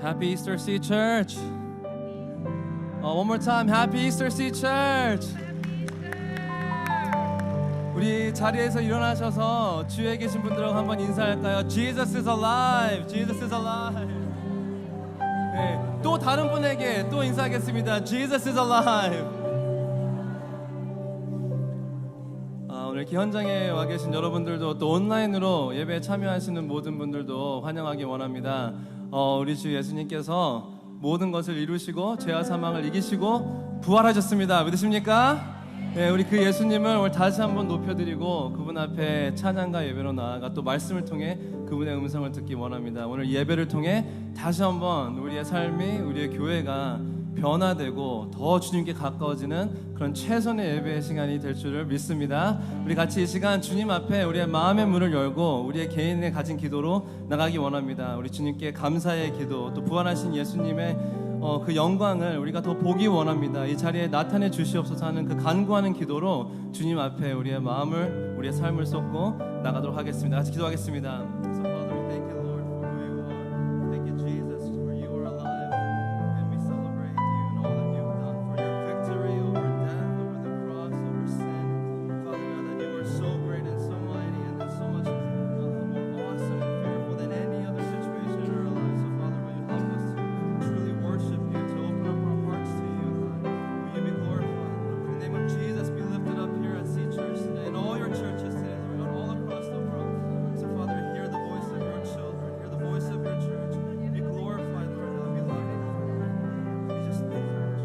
Happy Easter Sea Church. One more time. Happy Easter Sea Church. 우리 자리에서 일어나셔서 주위에 계신 분들하고 한번 인사할까요? Jesus is alive. Jesus is alive. 네, 또 다른 분에게 또 인사하겠습니다. Jesus is alive. 오늘 이렇게 현장에 와 계신 여러분들도 또 온라인으로 예배에 참여하시는 모든 분들도 환영하기 원합니다. 우리 주 예수님께서 모든 것을 이루시고 죄와 사망을 이기시고 부활하셨습니다. 믿으십니까? 네, 우리 그 예수님을 오늘 다시 한번 높여드리고 그분 앞에 찬양과 예배로 나아가 또 말씀을 통해 그분의 음성을 듣기 원합니다. 오늘 예배를 통해 다시 한번 우리의 삶이, 우리의 교회가 변화되고 더 주님께 가까워지는 그런 최선의 예배의 시간이 될 줄을 믿습니다. 우리 같이 이 시간 주님 앞에 우리의 마음의 문을 열고 우리의 개인의 가진 기도로 나가기 원합니다. 우리 주님께 감사의 기도, 또 부활하신 예수님의 그 영광을 우리가 더 보기 원합니다. 이 자리에 나타내 주시옵소서 하는 그 간구하는 기도로 주님 앞에 우리의 마음을, 우리의 삶을 쏟고 나가도록 하겠습니다. 같이 기도하겠습니다. So Father, we thank you, Lord, for who you are. Thank you, Jesus, for you are alive, and we celebrate you and all that you've done for your victory over death, over the cross, over sin. Father, we know that you are so great and so mighty, and that so much more awesome and fearful than any other situation in our lives. So Father, will you help us to truly worship you, to open up our hearts to you, God. Will you be glorified? In the name of Jesus, be lifted up here at Sea Church today, and all your churches today, Lord, all across the world. So Father, hear the voice of your children, hear the voice of your church. Be glorified, Lord, now be loved. We just thank you, Lord.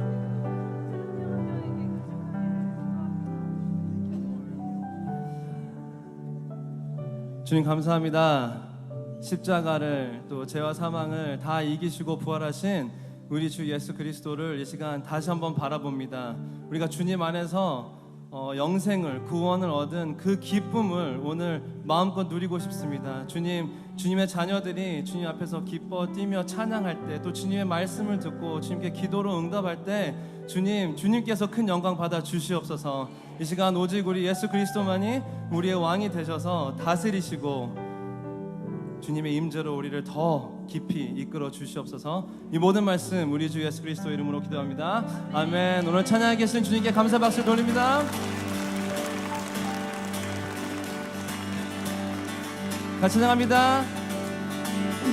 주님 감사합니다. 십자가를 또 죄와 사망을 다 이기시고 부활하신 우리 주 예수 그리스도를 이 시간 다시 한번 바라봅니다. 우리가 주님 안에서 영생을, 구원을 얻은 그 기쁨을 오늘 마음껏 누리고 싶습니다. 주님의 자녀들이 주님 앞에서 기뻐 뛰며 찬양할 때, 또 주님의 말씀을 듣고 주님께 기도로 응답할 때 주님께서 큰 영광 받아 주시옵소서. 이 시간 오직 우리 예수 그리스도만이 우리의 왕이 되셔서 다스리시고 주님의 임재로 우리를 더 깊이 이끌어 주시옵소서. 이 모든 말씀 우리 주 예수 그리스도 이름으로 기도합니다. 아멘. 오늘 찬양하고 계신 주님께 감사 박수 돌립니다. 같이 찬양합니다.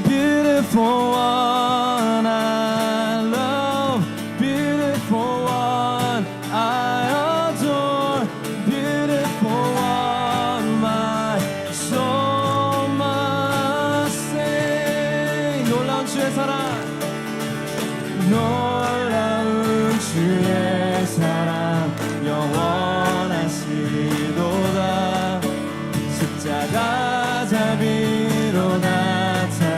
Beautiful one I love, beautiful one I adore, beautiful one my soul must sing. 놀라운 주의 사랑, 놀라운 주의 사랑 영원하시도다. 십자가 자비로 나타내셨네.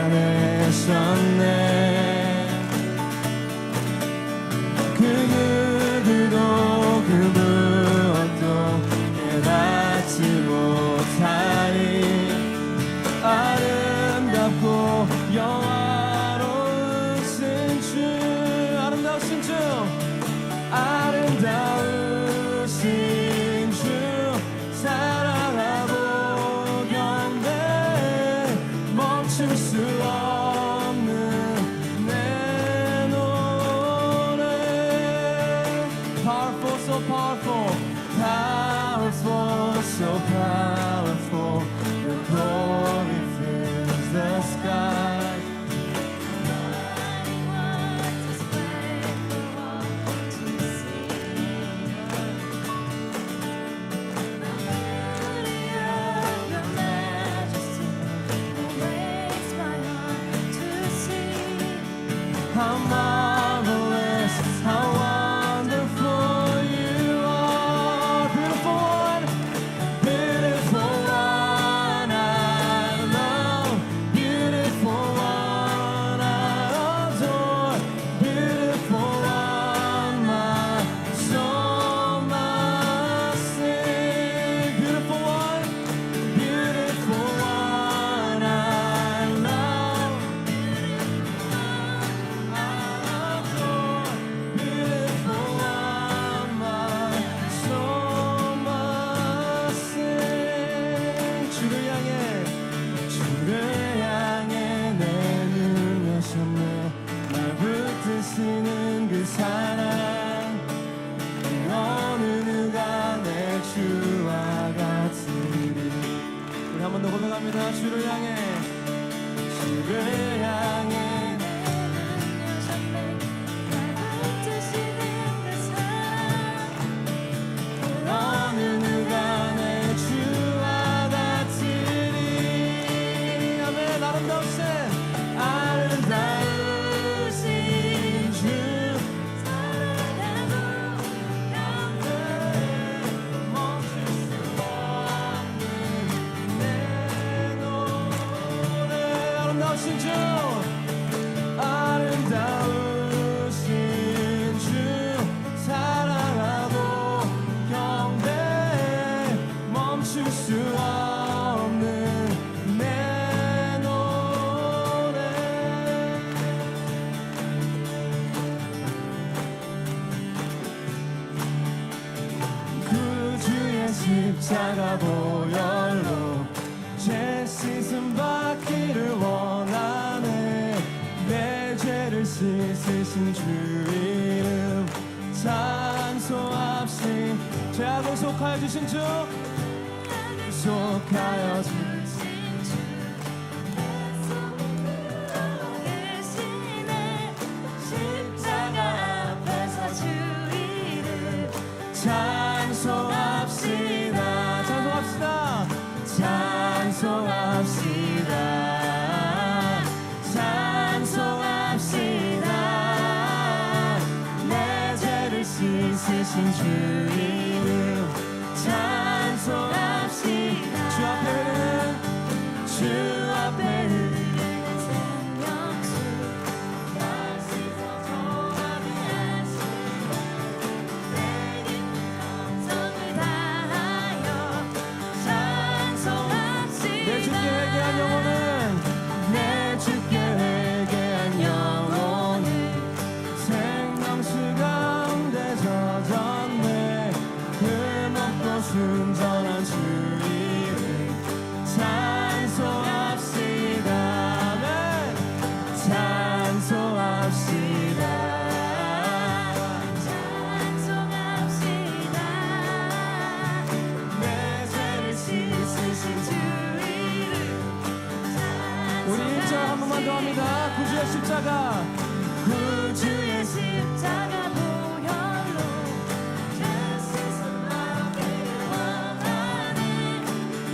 주를 향해 주를 향해 어느 누가 내 주와 같으리 아멘 아름다우신 주 멈출 수 없는 내 노래 아름다우신 주 아름다우신 주 사랑하고 경배해 멈출 수 없는 내 노래 구주의 십자가 보혈로 죄 씻음 받기를 원하네 내 죄를 씻으신 주 이름 찬송합시 죄악을 속하여 주신 주 속하여 주신 찬송합시다 찬송합시다 찬송합시다 찬송합시다 내 죄를 씻으신 주 이름 찬송합시다 주 앞에 흐르는 주 앞에 흐르는 생명수 날 씻어 정하게 하시고 내 깊은 정성을 다하여 찬송합시다 내 주께 회개한 영혼은 내 주께 회개한 영혼은 생명수 가운데 젖었네 흠없고 순전한 주 이름 찬송합시다 아멘 찬송합시다 찬송합시다 내 죄를 씻으신 주 이름 우리 1절 한 번만 더 합니다 구주의 십자가 구주의 십자가 보혈로 죄 씻음 받기를 원하네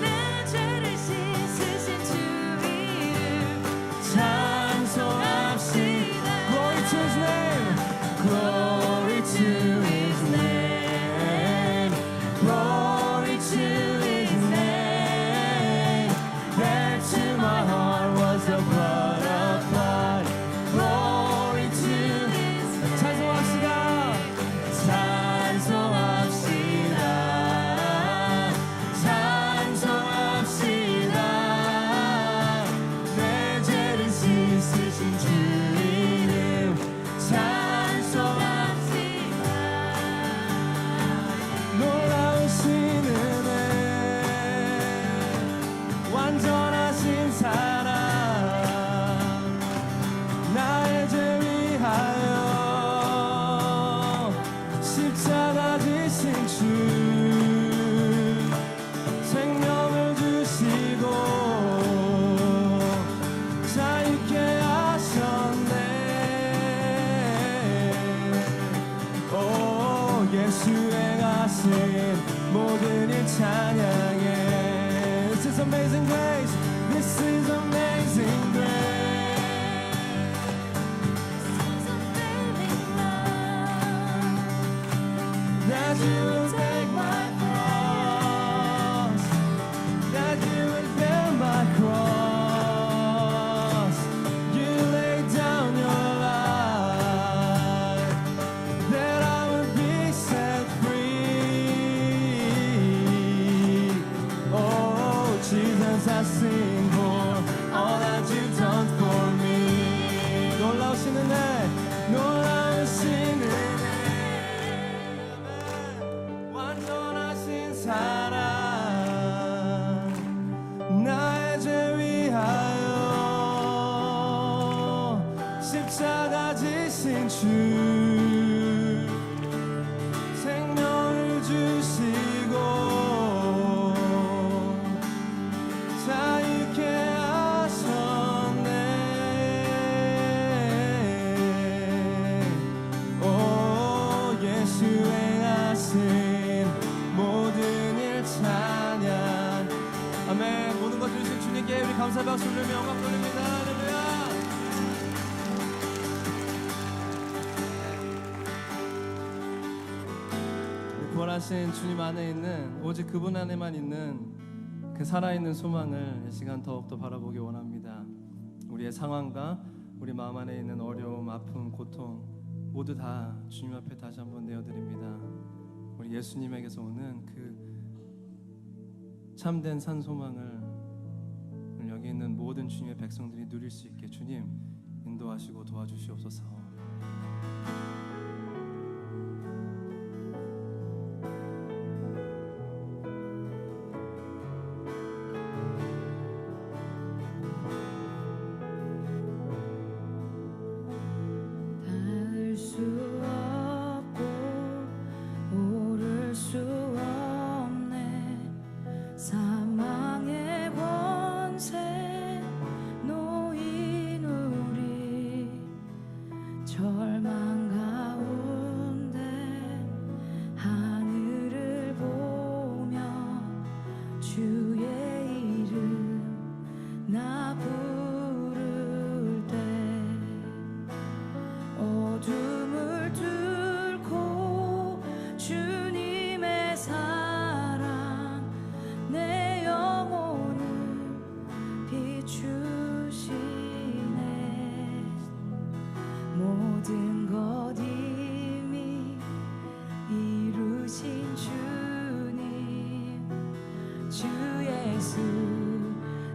내 죄를 씻으신 주 이름 찬송합시다 Glory to His name Glory to His name Glory to His name There to my heart was the blood applied Glory to His name 찬송합시다 찬송합시다 찬송합시다 내 죄를 씻으신 주 이름 찬송합시다 놀라우신 은혜 완전하신 사랑 나의 죄 위하여 십자가 지신 주 생명을 주시고 자유케 하셨네 오 예수 행하신 모든 일 찬양해 This is amazing grace This is amazing grace That you will take my cross That you will bear my cross You laid down your life That I would be set free Oh Jesus I sing for all that you've done for me 놀라우신 은혜 놀라우신 은혜 완전하신 사랑 나의 죄 위하여 십자가 지신 주 생명을 주시고 자유케 박수 올리며 영광 돌립니다. 할렐루야. 구원하신 주님 안에 있는, 오직 그분 안에만 있는 그 살아있는 소망을 이 시간 더욱더 바라보기 원합니다. 우리의 상황과 우리 마음 안에 있는 어려움, 아픔, 고통 모두 다 주님 앞에 다시 한번 내어드립니다. 우리 예수님에게서 오는 그 참된 산 소망을 여기 있는 모든 주님의 백성들이 누릴 수 있게 주님 인도하시고 도와주시옵소서. 닿을 수 없고 오를 수 없네. 사망의 권세 놓인 우리 절망 가운데 하늘을 보며 주의 이름 나 부를 때 어둠을 뚫고 주님의 사랑 내 영혼을 비추시네. 모든 것 이미 이루신 주님, 주 예수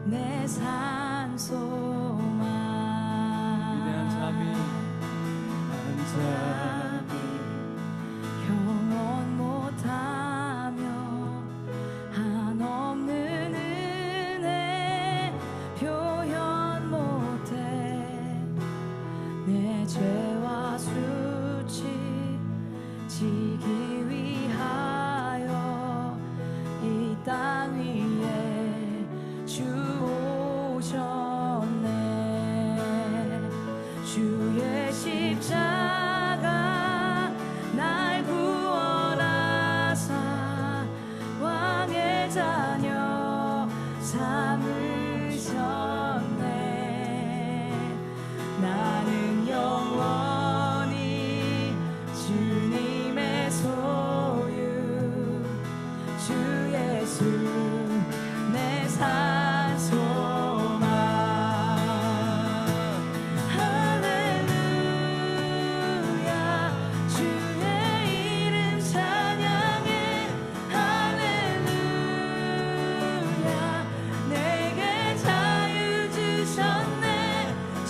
내 산 소망. 위대한 자비, 영원 못하며 한없는 은혜 표현 못해. 내 죄와 수치 지기 위하여 이 땅 위에 주 오셨네. 주의 십자가 날 구원하사 왕의 자녀 삼으셨네. 나는 영원히 주님의 소유, 주 예수 내 산 소망. 할렐루야. 주의 이름 찬양해. 할렐루야. 내게 자유 주셨네.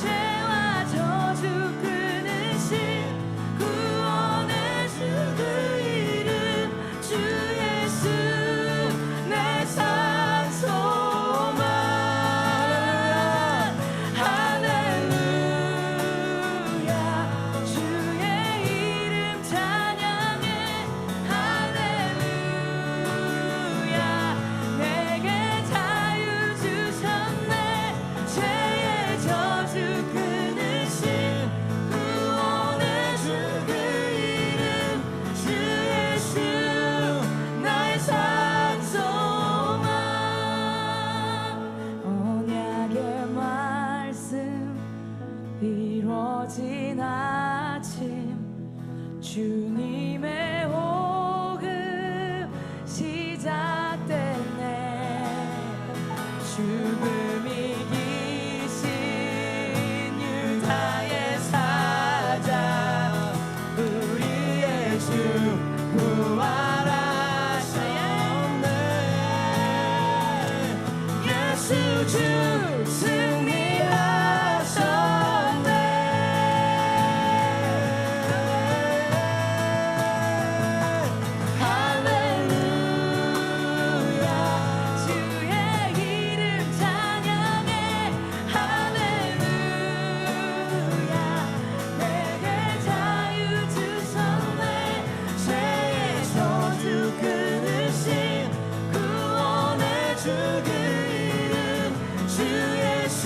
죄와 저주 끊으신 구원의 주 그 이름, 주 예수 내 산 소망. 할렐루야. 주의 이름 찬양해. 할렐루야. 내게 자유 주셨네. 죄의 저주 끊으신 구원의 주 그 이름, 주 예수 나의 산 소망. 언약의 말씀 이루어진 아침, 주님의 호흡 시작됐네. 죽음 이기신 유다의 사자, 우리의 주 부활하셨네. 예수 주 승리하셨네. 할렐루야. 주의 이름 찬양해. 할렐루야. 내게 자유 주셨네. 죄의 저주 끊으신 구원의 주 그 이름, 주 예수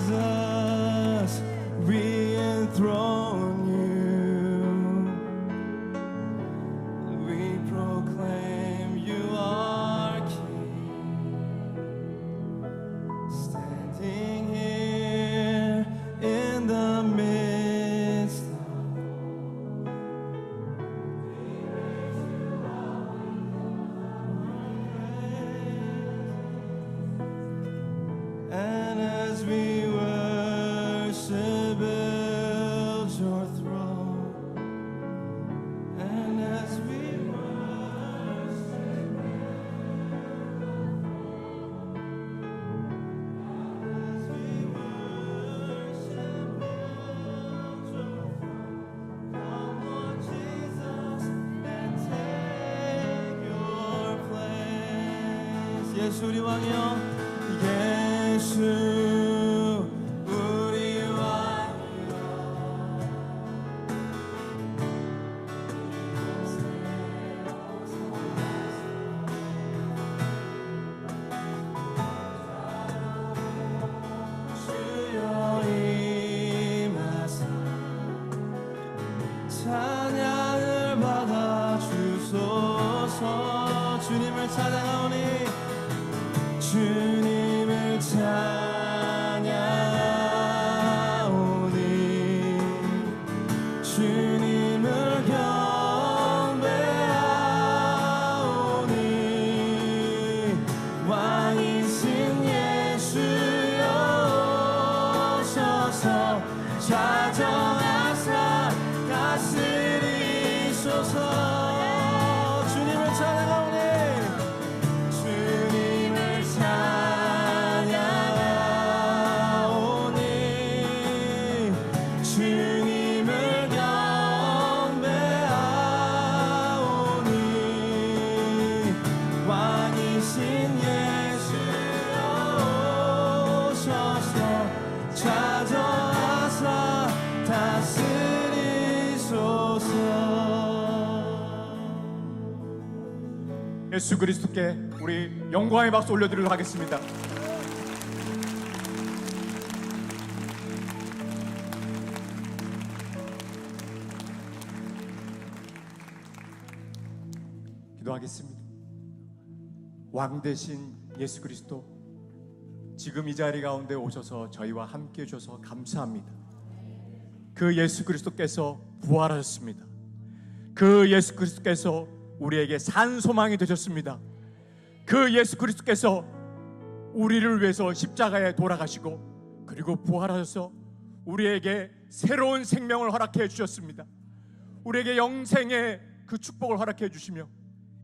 Jesus, we enthrone you. We proclaim you are King. Standing here in the midst of and as we worship build your throne, and as we worship build your throne, come Lord Jesus and take your place. 예수 우리 왕이여, 예수 우리 왕이여, 주여 임하사 찬양을 받아 주소서. 주님을 찬양하오니 주님을 찬양하오니 주님을 경배하오니 왕이신 예수여 오셔서 좌정하사 다스리소서. 주님을 찬양하오니 주님을 찬양하오니 주님을 경배하오니 왕이신 예수여 오셔서 좌정하사 다스리소서. 예수 그리스도께 우리 영광의 박수 올려드리도록 하겠습니다. 기도하겠습니다. 왕 대신 예수 그리스도, 지금 이 자리 가운데 오셔서 저희와 함께 해주셔서 감사합니다. 그 예수 그리스도께서 부활하셨습니다. 그 예수 그리스도께서 우리에게 산 소망이 되셨습니다. 그 예수 그리스도께서 우리를 위해서 십자가에 돌아가시고 그리고 부활하셔서 우리에게 새로운 생명을 허락해 주셨습니다. 우리에게 영생의 그 축복을 허락해 주시며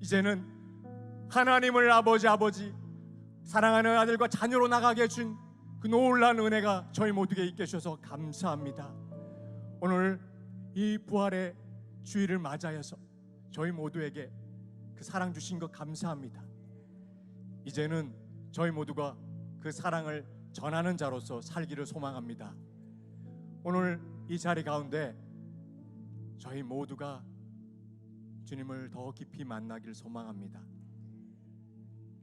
이제는 하나님을 아버지 사랑하는 아들과 자녀로 나가게 해준 그 놀라운 은혜가 저희 모두에게 있게 해주셔서 감사합니다. 오늘 이 부활의 주일을 맞이하여서 저희 모두에게 그 사랑 주신 것 감사합니다. 이제는 저희 모두가 그 사랑을 전하는 자로서 살기를 소망합니다. 오늘 이 자리 가운데 저희 모두가 주님을 더 깊이 만나기를 소망합니다.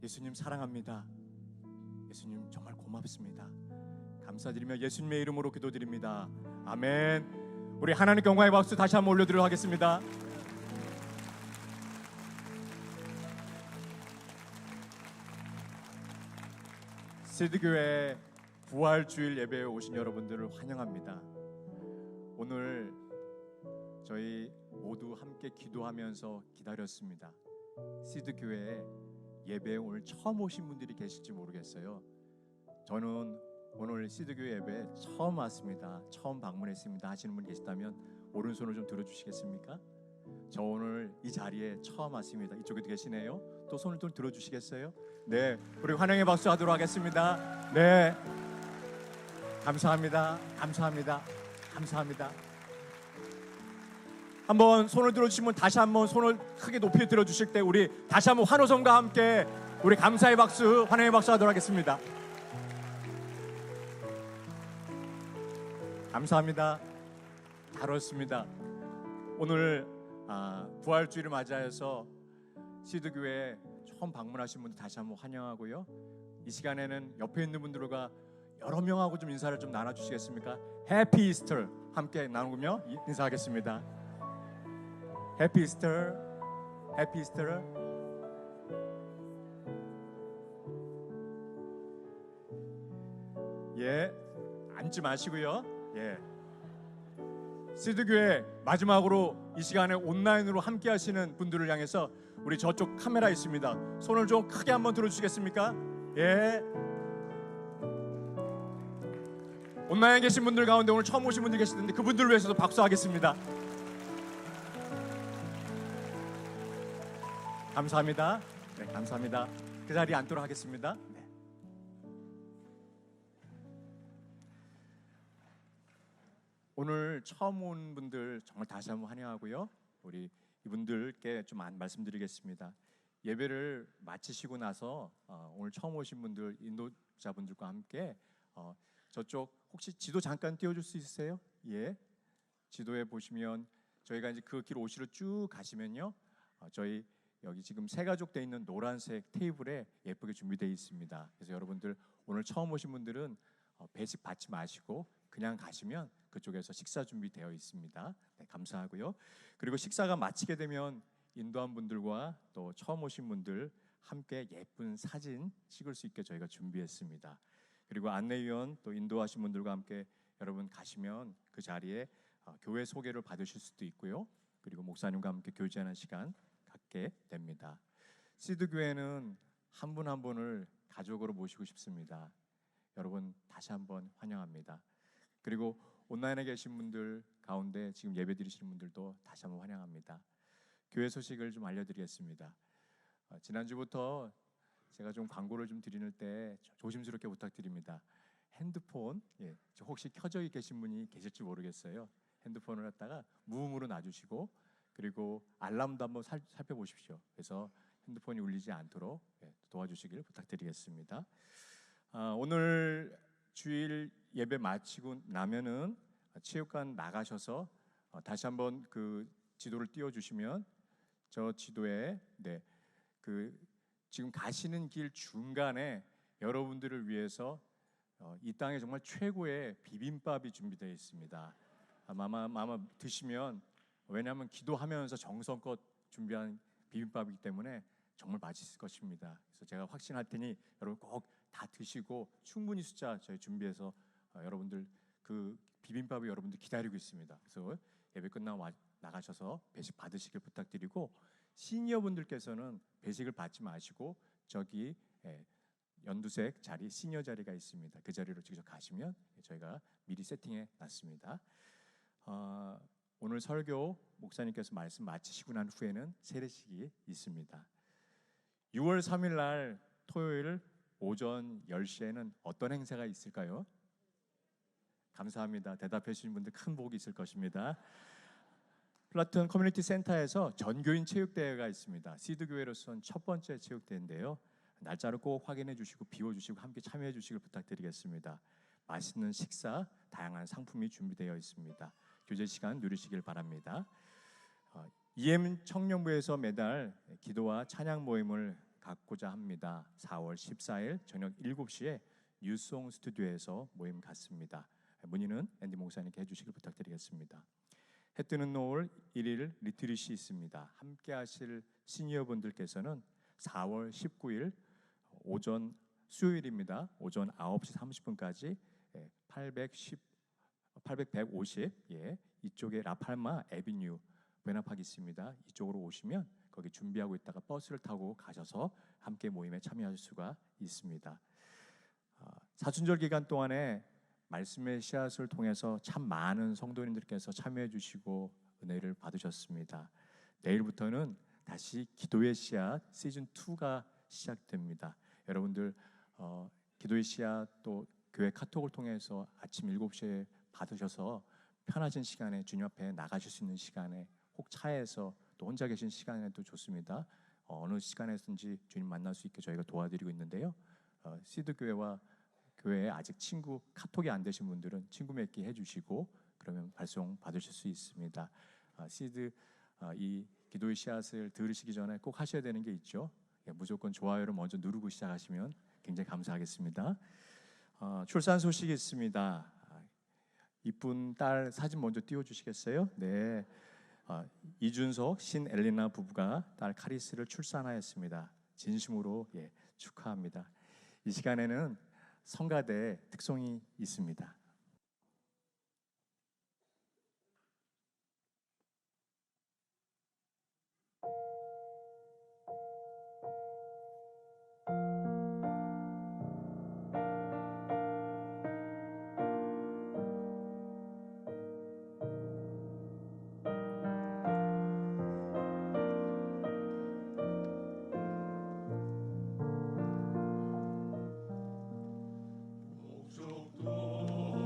예수님 사랑합니다. 예수님 정말 고맙습니다. 감사드리며 예수님의 이름으로 기도드립니다. 아멘. 우리 하나님께 영광의 박수 다시 한번 올려드리도록 하겠습니다. 시드교회 부활주일 예배에 오신 여러분들을 환영합니다. 오늘 저희 모두 함께 기도하면서 기다렸습니다. 시드교회에 예배에 오늘 처음 오신 분들이 계실지 모르겠어요. 저는 오늘 시드교회 예배에 처음 왔습니다. 처음 방문했습니다 하시는 분 계시다면 오른손을 좀 들어주시겠습니까? 저 오늘 이 자리에 처음 왔습니다. 이쪽에도 계시네요. 또 손을 좀 들어주시겠어요? 네, 우리 환영의 박수 하도록 하겠습니다. 네, 감사합니다. 한번 손을 들어주시면 다시 한번 손을 크게 높이 들어주실 때 우리 다시 한번 환호성과 함께 우리 감사의 박수, 환영의 박수 하도록 하겠습니다. 감사합니다. 잘 왔습니다. 오늘 부활주일을 맞이하여서 시드교회에 처음 방문하신 분들 다시 한번 환영하고요. 이 시간에는 옆에 있는 분들과 여러 명하고 좀 인사를 좀 나눠주시겠습니까? 해피 이스터 함께 나누며 인사하겠습니다. 해피 이스터, 해피 이스터. 예, 앉지 마시고요. 예. 시드교회 마지막으로 이 시간에 온라인으로 함께 하시는 분들을 향해서 우리 저쪽 카메라 있습니다. 손을 좀 크게 한번 들어주시겠습니까? 예. 온라인에 계신 분들 가운데 오늘 처음 오신 분들 계시는데 그분들을 위해서도 박수하겠습니다. 감사합니다. 네, 감사합니다. 그 자리에 앉도록 하겠습니다. 네. 오늘 처음 온 분들 정말 다시 한번 환영하고요. 우리 이분들께 좀 말씀드리겠습니다. 예배를 마치시고 나서 오늘 처음 오신 분들 인도자분들과 함께 저쪽 혹시 지도 잠깐 띄워줄 수 있으세요? 예. 지도에 보시면 저희가 이제 그 길 오시로 쭉 가시면요, 저희 여기 지금 세 가족 돼 있는 노란색 테이블에 예쁘게 준비되어 있습니다. 그래서 여러분들 오늘 처음 오신 분들은 배식 받지 마시고 그냥 가시면 그쪽에서 식사 준비되어 있습니다. 네, 감사하고요. 그리고 식사가 마치게 되면 인도한 분들과 또 처음 오신 분들 함께 예쁜 사진 찍을 수 있게 저희가 준비했습니다. 그리고 안내위원 또 인도하신 분들과 함께 여러분 가시면 그 자리에 교회 소개를 받으실 수도 있고요. 그리고 목사님과 함께 교제하는 시간 갖게 됩니다. 시드 교회는 한 분 한 분을 가족으로 모시고 싶습니다. 여러분 다시 한번 환영합니다. 그리고 온라인에 계신 분들 가운데 지금 예배 드리시는 분들도 다시 한번 환영합니다. 교회 소식을 좀 알려드리겠습니다. 지난주부터 제가 좀 광고를 좀 드리는 때 조심스럽게 부탁드립니다. 핸드폰, 예, 혹시 켜져 계신 분이 계실지 모르겠어요. 핸드폰을 갖다가 무음으로 놔주시고 그리고 알람도 한번 살펴보십시오. 그래서 핸드폰이 울리지 않도록 도와주시길 부탁드리겠습니다. 오늘 주일 예배 마치고 나면은 체육관 나가셔서 다시 한번 그 지도를 띄워주시면 저 지도에 그 지금 가시는 길 중간에 여러분들을 위해서 이 땅에 정말 최고의 비빔밥이 준비되어 있습니다. 아마 드시면, 왜냐하면 기도하면서 정성껏 준비한 비빔밥이기 때문에 정말 맛있을 것입니다. 그래서 제가 확신할 테니 여러분 꼭 다 드시고 충분히 숫자 저희 준비해서 여러분들 그 비빔밥이 여러분들 기다리고 있습니다. 그래서 예배 끝나고 나가셔서 배식 받으시길 부탁드리고, 시니어분들께서는 배식을 받지 마시고 저기 연두색 자리, 시니어 자리가 있습니다. 그 자리로 직접 가시면 저희가 미리 세팅해 놨습니다. 오늘 설교 목사님께서 말씀 마치시고 난 후에는 세례식이 있습니다. 6월 3일 날 토요일 오전 10시에는 어떤 행사가 있을까요? 감사합니다. 대답해 주신 분들 큰 복이 있을 것입니다. 플라톤 커뮤니티 센터에서 전교인 체육대회가 있습니다. 시드교회로서는 첫 번째 체육대회인데요. 날짜를 꼭 확인해 주시고 비워주시고 함께 참여해 주시길 부탁드리겠습니다. 맛있는 식사, 다양한 상품이 준비되어 있습니다. 교제 시간 누리시길 바랍니다. EM 청년부에서 매달 기도와 찬양 모임을 갖고자 합니다. 4월 14일 저녁 7시에 뉴송 스튜디오에서 모임 갖습니다. 문의는 앤디 목사님께 해주시길 부탁드리겠습니다. 해 뜨는 노을 1일 리트릿이 있습니다. 함께 하실 시니어분들께서는 4월 19일 오전 수요일입니다. 오전 9시 30분까지 850 이쪽에 라팔마 에비뉴 베나팍 있습니다. 이쪽으로 오시면 거기 준비하고 있다가 버스를 타고 가셔서 함께 모임에 참여하실 수가 있습니다. 사순절 기간 동안에 말씀의 씨앗을 통해서 참 많은 성도님들께서 참여해 주시고 은혜를 받으셨습니다. 내일부터는 다시 기도의 씨앗 시즌 2가 시작됩니다. 여러분들 기도의 씨앗 또 교회 카톡을 통해서 아침 7시에 받으셔서 편하신 시간에 주님 앞에 나가실 수 있는 시간에, 혹 차에서 또 혼자 계신 시간에도 좋습니다. 어느 시간에든지 주님 만날 수 있게 저희가 도와드리고 있는데요. 시드 교회와 교회에 아직 친구 카톡이 안 되신 분들은 친구 맺기 해주시고 그러면 발송 받으실 수 있습니다. 시드 이 기도의 씨앗을 들으시기 전에 꼭 하셔야 되는 게 있죠. 무조건 좋아요를 먼저 누르고 시작하시면 굉장히 감사하겠습니다. 출산 소식이 있습니다. 이쁜 딸 사진 먼저 띄워주시겠어요? 네, 이준석, 신엘리나 부부가 딸 카리스를 출산하였습니다. 진심으로 축하합니다. 이 시간에는 성가대 특송이 있습니다. 목적도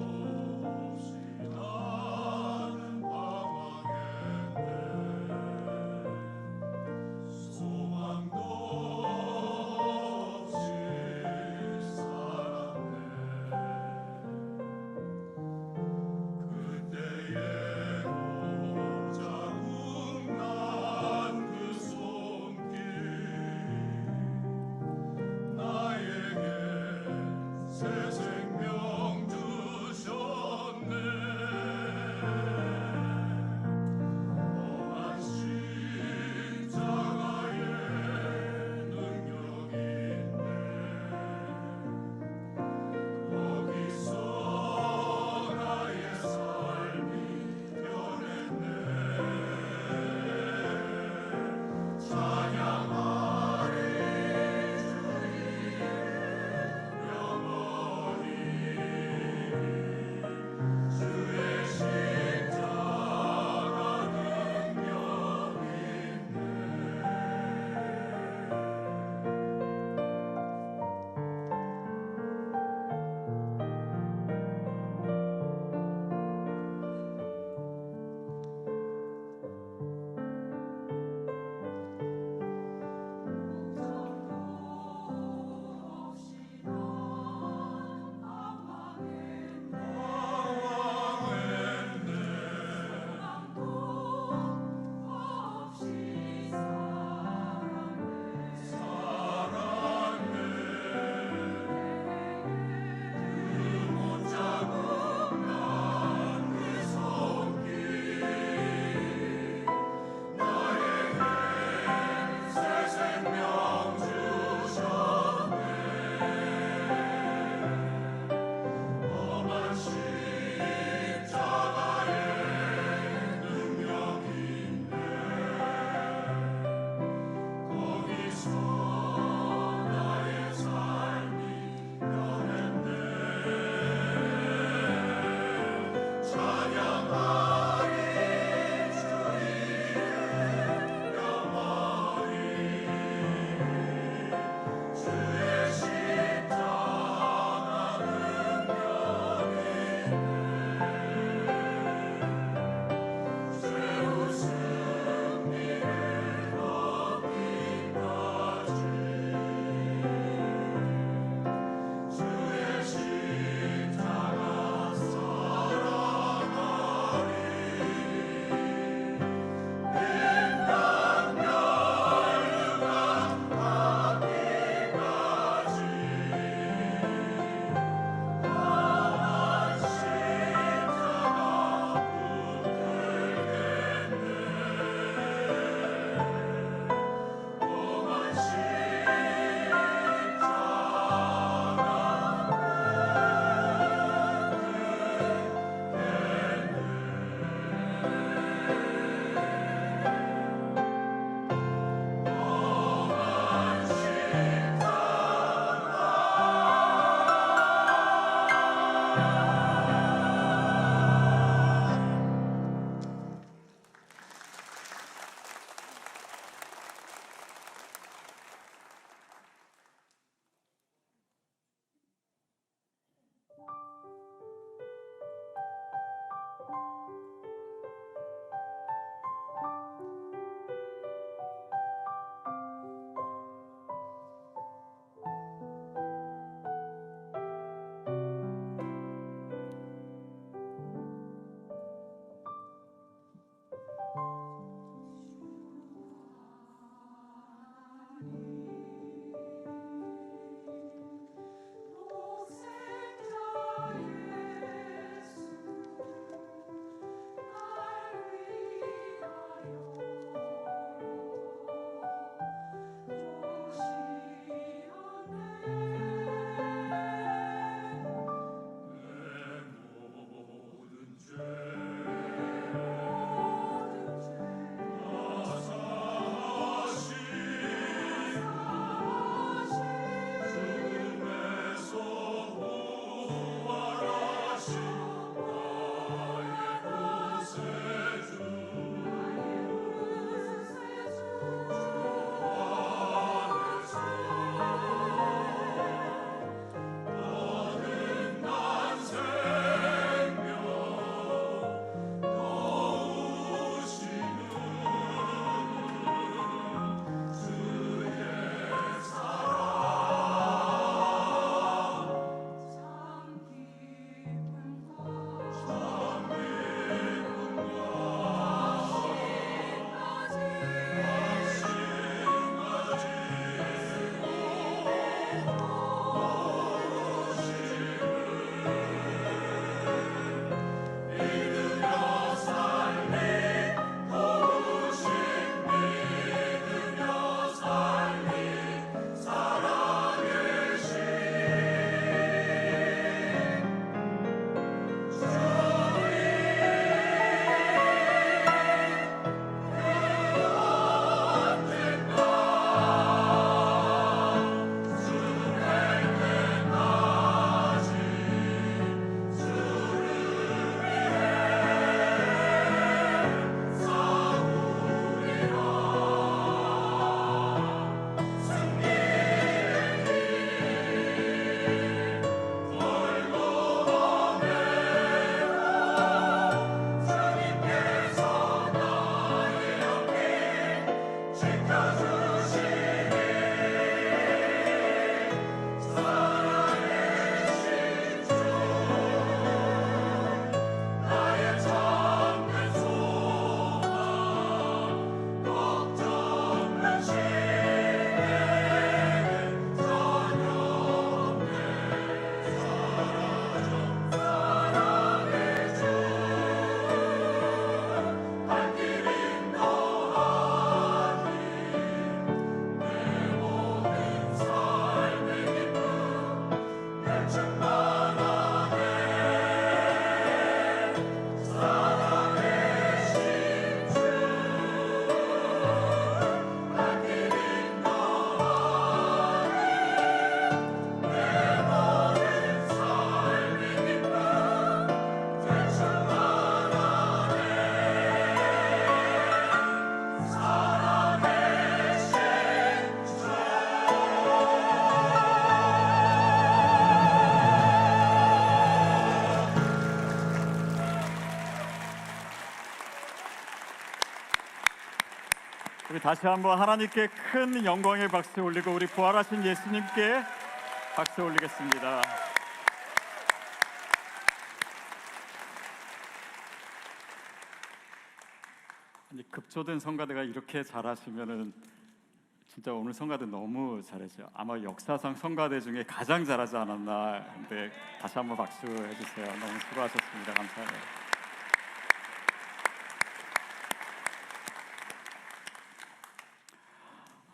우리 다시 한번 하나님께 큰 영광의 박수 올리고 우리 부활하신 예수님께 박수 올리겠습니다. 아니, 급조된 성가대가 이렇게 잘하시면은 진짜 오늘 성가대 너무 잘했어요. 아마 역사상 성가대 중에 가장 잘하지 않았나. 근데 다시 한번 박수 해주세요. 너무 수고하셨습니다. 감사해요.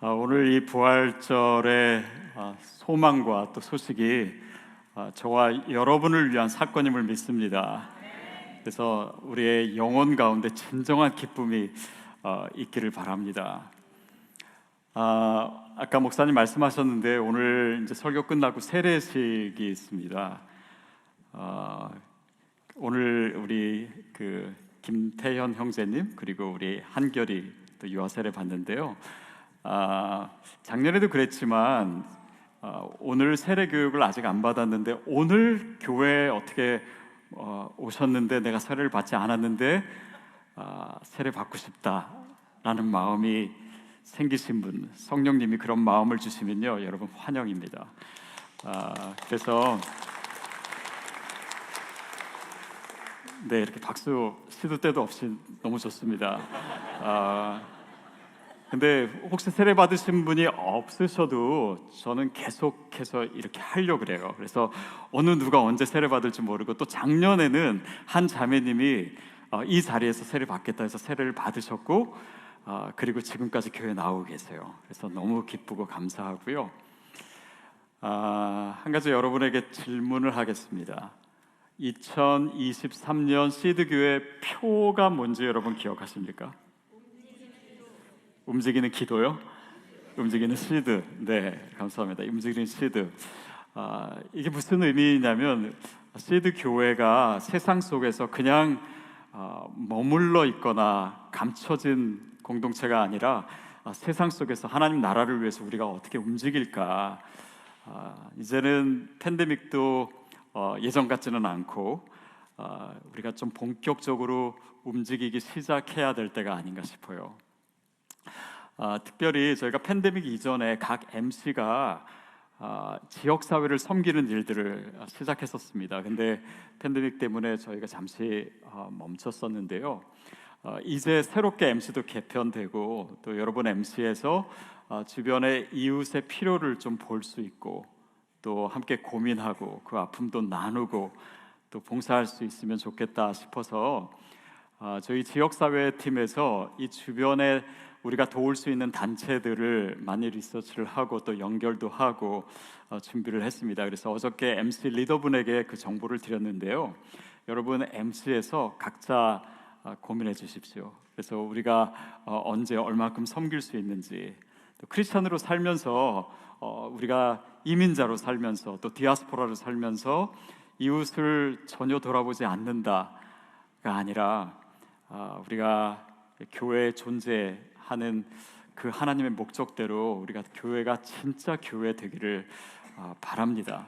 오늘 이 부활절의 소망과 또 소식이 저와 여러분을 위한 사건임을 믿습니다. 그래서 우리의 영혼 가운데 진정한 기쁨이 있기를 바랍니다. 아까 목사님 말씀하셨는데 오늘 이제 설교 끝나고 세례식이 있습니다. 오늘 우리 그 김태현 형제님 그리고 우리 한결이 또 유아 세례 받는데요. 작년에도 그랬지만 오늘 세례 교육을 아직 안 받았는데 오늘 교회에 어떻게 오셨는데 내가 세례를 받지 않았는데 세례 받고 싶다라는 마음이 생기신 분, 성령님이 그런 마음을 주시면요 여러분 환영입니다. 그래서 네 이렇게 박수 시도 때도 없이 너무 좋습니다. 근데 혹시 세례 받으신 분이 없으셔도 저는 계속해서 이렇게 하려고 그래요. 그래서 어느 누가 언제 세례 받을지 모르고 또 작년에는 한 자매님이 이 자리에서 세례 받겠다 해서 세례를 받으셨고 그리고 지금까지 교회에 나오고 계세요. 그래서 너무 기쁘고 감사하고요. 한 가지 여러분에게 질문을 하겠습니다. 2023년 시드교회 표가 뭔지 여러분 기억하십니까? 움직이는 기도요? 움직이는 시드. 네, 감사합니다. 움직이는 시드. 이게 무슨 의미냐면 시드 교회가 세상 속에서 그냥 머물러 있거나 감춰진 공동체가 아니라 세상 속에서 하나님 나라를 위해서 우리가 어떻게 움직일까. 이제는 팬데믹도 예전 같지는 않고 우리가 좀 본격적으로 움직이기 시작해야 될 때가 아닌가 싶어요. 특별히 저희가 팬데믹 이전에 각 MC가 지역사회를 섬기는 일들을 시작했었습니다. 근데 팬데믹 때문에 저희가 잠시 멈췄었는데요. 이제 새롭게 MC도 개편되고 또 여러분 MC에서 주변의 이웃의 필요를 좀 볼 수 있고 또 함께 고민하고 그 아픔도 나누고 또 봉사할 수 있으면 좋겠다 싶어서 저희 지역사회 팀에서 이 주변에 우리가 도울 수 있는 단체들을 많이 리서치를 하고 또 연결도 하고 준비를 했습니다. 그래서 어저께 MC 리더분에게 그 정보를 드렸는데요. 여러분 MC에서 각자 고민해 주십시오. 그래서 우리가 언제 얼마큼 섬길 수 있는지, 또 크리스천으로 살면서 우리가 이민자로 살면서 또 디아스포라로 살면서 이웃을 전혀 돌아보지 않는다가 아니라 우리가 교회에 존재하는 그 하나님의 목적대로 우리가 교회가 진짜 교회 되기를 바랍니다.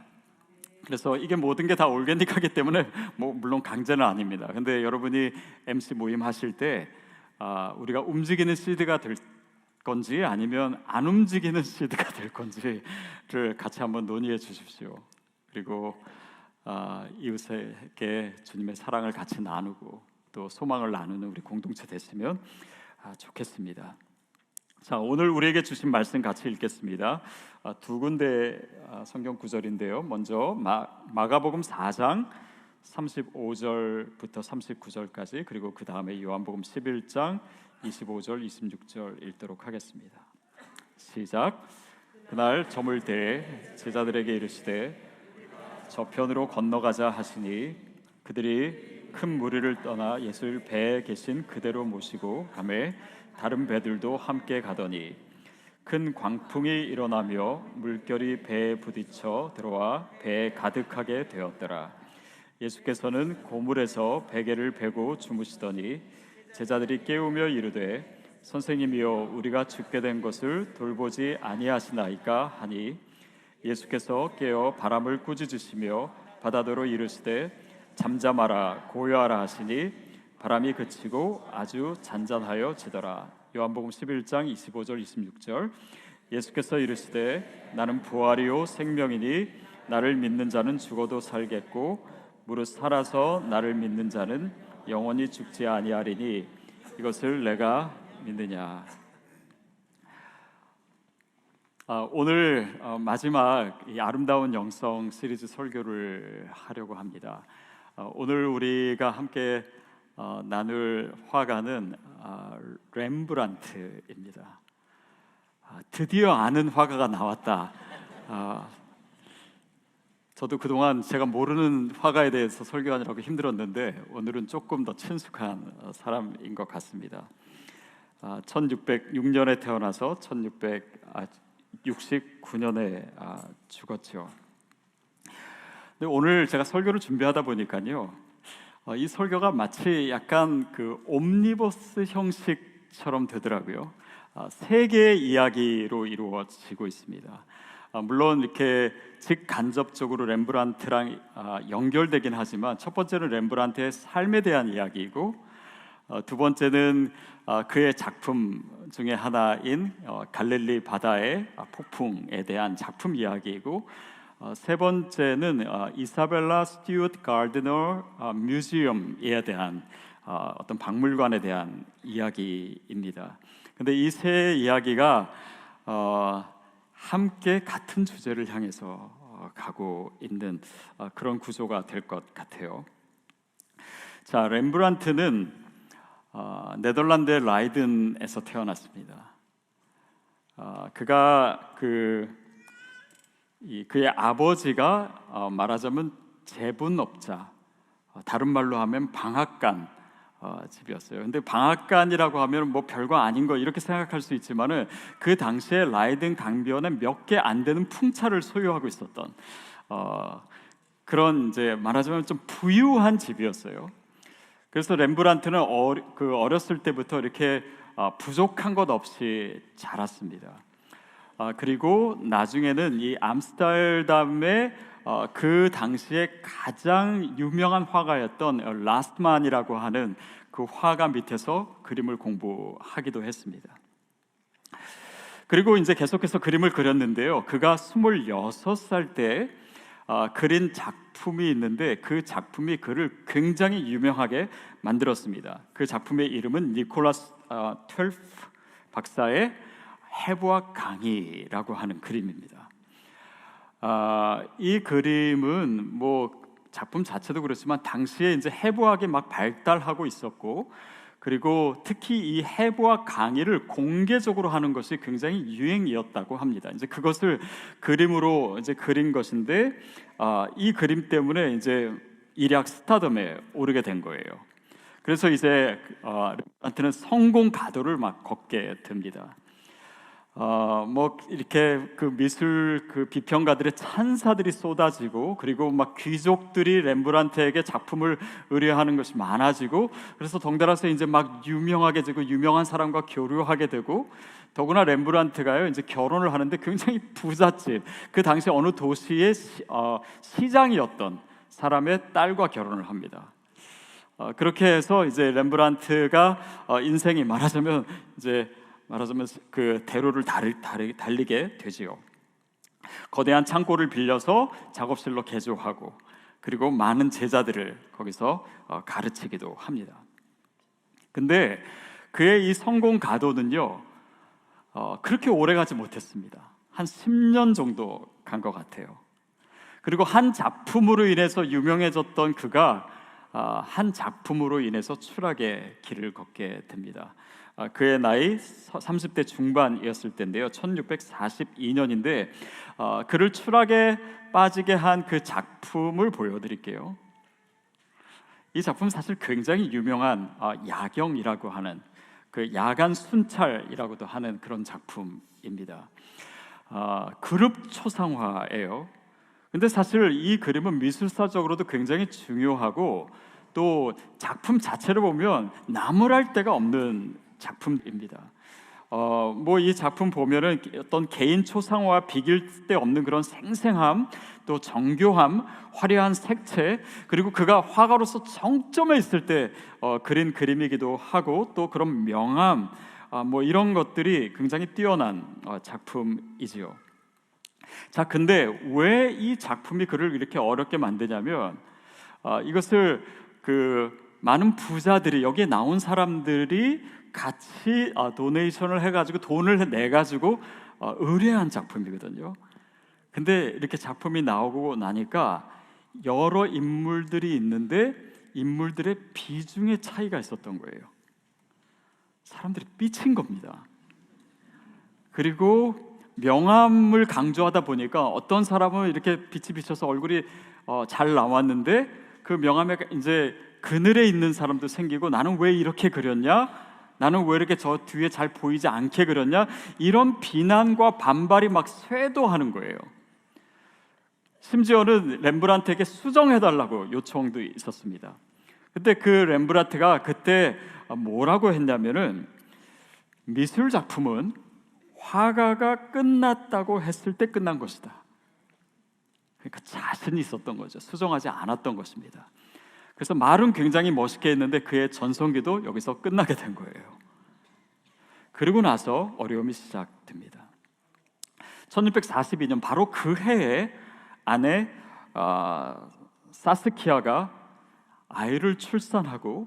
그래서 이게 모든 게 다 올게닉하기 때문에 물론 강제는 아닙니다. 근데 여러분이 MC 모임 하실 때 우리가 움직이는 시드가 될 건지 아니면 안 움직이는 시드가 될 건지를 같이 한번 논의해 주십시오. 그리고 이웃에게 주님의 사랑을 같이 나누고 또 소망을 나누는 우리 공동체 됐으면 좋겠습니다. 자, 오늘 우리에게 주신 말씀 같이 읽겠습니다. 두 군데 성경 구절인데요. 먼저 마가복음 4장 35절부터 39절까지, 그리고 그 다음에 요한복음 11장 25절 26절 읽도록 하겠습니다. 시작. 그날 저물 때에 제자들에게 이르시되 저편으로 건너가자 하시니 그들이 큰 무리를 떠나 예수를 배에 계신 그대로 모시고 가매 다른 배들도 함께 가더니 큰 광풍이 일어나며 물결이 배에 부딪혀 들어와 배에 가득하게 되었더라. 예수께서는 고물에서 베개를 베고 주무시더니 제자들이 깨우며 이르되 선생님이여 우리가 죽게 된 것을 돌보지 아니하시나이까 하니 예수께서 깨어 바람을 꾸짖으시며 바다더러 이르시되 잠잠하라 고요하라 하시니 바람이 그치고 아주 잔잔하여 지더라. 요한복음 11장 25절 26절. 예수께서 이르시되 나는 부활이요 생명이니 나를 믿는 자는 죽어도 살겠고 무릇 살아서 나를 믿는 자는 영원히 죽지 아니하리니 이것을 내가 믿느냐. 오늘 마지막 이 아름다운 영성 시리즈 설교를 하려고 합니다. 오늘 우리가 함께 나눌 화가는 렘브란트입니다. 드디어 아는 화가가 나왔다. 저도 그동안 제가 모르는 화가에 대해서 설교하느라고 힘들었는데 오늘은 조금 더 친숙한 사람인 것 같습니다. 1606년에 태어나서 1669년에 죽었죠. 근데 오늘 제가 설교를 준비하다 보니까요, 이 설교가 마치 약간 그 옴니버스 형식처럼 되더라고요. 세 개의 이야기로 이루어지고 있습니다. 물론 이렇게 직간접적으로 렘브란트랑 연결되긴 하지만 첫 번째는 렘브란트의 삶에 대한 이야기이고, 두 번째는 그의 작품 중에 하나인 갈릴리 바다의 폭풍에 대한 작품 이야기이고, 세 번째는 이사벨라 스튜어트 가르디너 뮤지엄에 대한 어떤 박물관에 대한 이야기입니다. 근데 이 세 이야기가 함께 같은 주제를 향해서 가고 있는 그런 구조가 될 것 같아요. 자, 렘브란트는 네덜란드의 라이든에서 태어났습니다. 그가 그의 아버지가 말하자면 제분업자, 다른 말로 하면 방앗간 집이었어요. 근데 방앗간이라고 하면 뭐 별거 아닌 거 이렇게 생각할 수 있지만은 그 당시에 라이든 강변에 몇 개 안 되는 풍차를 소유하고 있었던 그런 이제 말하자면 좀 부유한 집이었어요. 그래서 렘브란트는 어렸을 때부터 이렇게 부족한 것 없이 자랐습니다. 그리고 나중에는 이 암스테르담의 그 당시에 가장 유명한 화가였던 라스트만이라고 하는 그 화가 밑에서 그림을 공부하기도 했습니다. 그리고 이제 계속해서 그림을 그렸는데요. 그가 26살 때 그린 작품이 있는데 그 작품이 그를 굉장히 유명하게 만들었습니다. 그 작품의 이름은 니콜라스 훻프 박사의 해부학 강의라고 하는 그림입니다. 이 그림은 뭐 작품 자체도 그렇지만 당시에 이제 해부학이 막 발달하고 있었고, 그리고 특히 이 해부학 강의를 공개적으로 하는 것이 굉장히 유행이었다고 합니다. 이제 그것을 그림으로 이제 그린 것인데, 이 그림 때문에 이제 일약 스타덤에 오르게 된 거예요. 그래서 이제 렘브란트는 성공 가도를 막 걷게 됩니다. 뭐 이렇게 그 미술 그 비평가들의 찬사들이 쏟아지고, 그리고 막 귀족들이 렘브란트에게 작품을 의뢰하는 것이 많아지고, 그래서 덩달아서 이제 막 유명하게 되고 유명한 사람과 교류하게 되고, 더구나 렘브란트가요 이제 결혼을 하는데 굉장히 부잣집, 그 당시 어느 도시의 시장이었던 사람의 딸과 결혼을 합니다. 그렇게 해서 이제 렘브란트가 인생이 말하자면 그 대로를 달리게 되지요. 거대한 창고를 빌려서 작업실로 개조하고, 그리고 많은 제자들을 거기서 가르치기도 합니다. 근데 그의 이 성공 가도는요 그렇게 오래 가지 못했습니다. 한 10년 정도 간 것 같아요. 그리고 한 작품으로 인해서 유명해졌던 그가 한 작품으로 인해서 추락의 길을 걷게 됩니다. 그의 나이 30대 중반이었을 때인데요, 1642년인데 그를 추락에 빠지게 한 그 작품을 보여드릴게요. 이 작품 사실 굉장히 유명한 야경이라고 하는, 그 야간 순찰이라고도 하는 그런 작품입니다. 그룹 초상화예요. 근데 사실 이 그림은 미술사적으로도 굉장히 중요하고, 또 작품 자체를 보면 나무랄 데가 없는 작품입니다. 뭐 이 작품 보면은 어떤 개인 초상화와 비길 데 없는 그런 생생함, 또 정교함, 화려한 색채, 그리고 그가 화가로서 정점에 있을 때 그린 그림이기도 하고, 또 그런 명암, 뭐 이런 것들이 굉장히 뛰어난 작품이지요. 자, 근데 왜 이 작품이 그를 이렇게 어렵게 만드냐면 이것을 그 많은 부자들이, 여기에 나온 사람들이 같이 도네이션을 해가지고 돈을 내가지고 의뢰한 작품이거든요. 근데 이렇게 작품이 나오고 나니까 여러 인물들이 있는데 인물들의 비중의 차이가 있었던 거예요. 사람들이 삐친 겁니다. 그리고 명암을 강조하다 보니까 어떤 사람은 이렇게 빛이 비쳐서 얼굴이 잘 나왔는데 그 명암에 이제 그늘에 있는 사람도 생기고, 나는 왜 이렇게 그렸냐? 나는 왜 이렇게 저 뒤에 잘 보이지 않게 그렸냐? 이런 비난과 반발이 막 쇄도하는 거예요. 심지어는 렘브란트에게 수정해달라고 요청도 있었습니다. 근데 그 렘브란트가 그때 뭐라고 했냐면은, 미술 작품은 화가가 끝났다고 했을 때 끝난 것이다. 그러니까 자신이 있었던 거죠. 수정하지 않았던 것입니다. 그래서 말은 굉장히 멋있게 했는데 그의 전성기도 여기서 끝나게 된 거예요. 그리고 나서 어려움이 시작됩니다. 1642년 바로 그 해에 아내 사스키아가 아이를 출산하고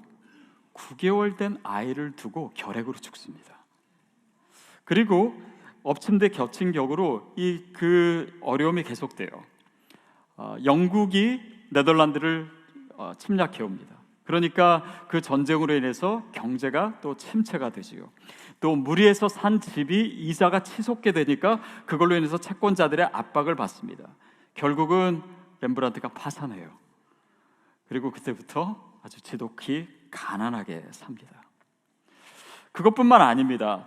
9개월 된 아이를 두고 결핵으로 죽습니다. 그리고 엎친 데 겹친 격으로 그 어려움이 계속돼요. 영국이 네덜란드를 침략해 옵니다. 그러니까 그 전쟁으로 인해서 경제가 또 침체가 되지요. 또 무리해서 산 집이 이자가 치솟게 되니까 그걸로 인해서 채권자들의 압박을 받습니다. 결국은 렘브란트가 파산해요. 그리고 그때부터 아주 지독히 가난하게 삽니다. 그것뿐만 아닙니다.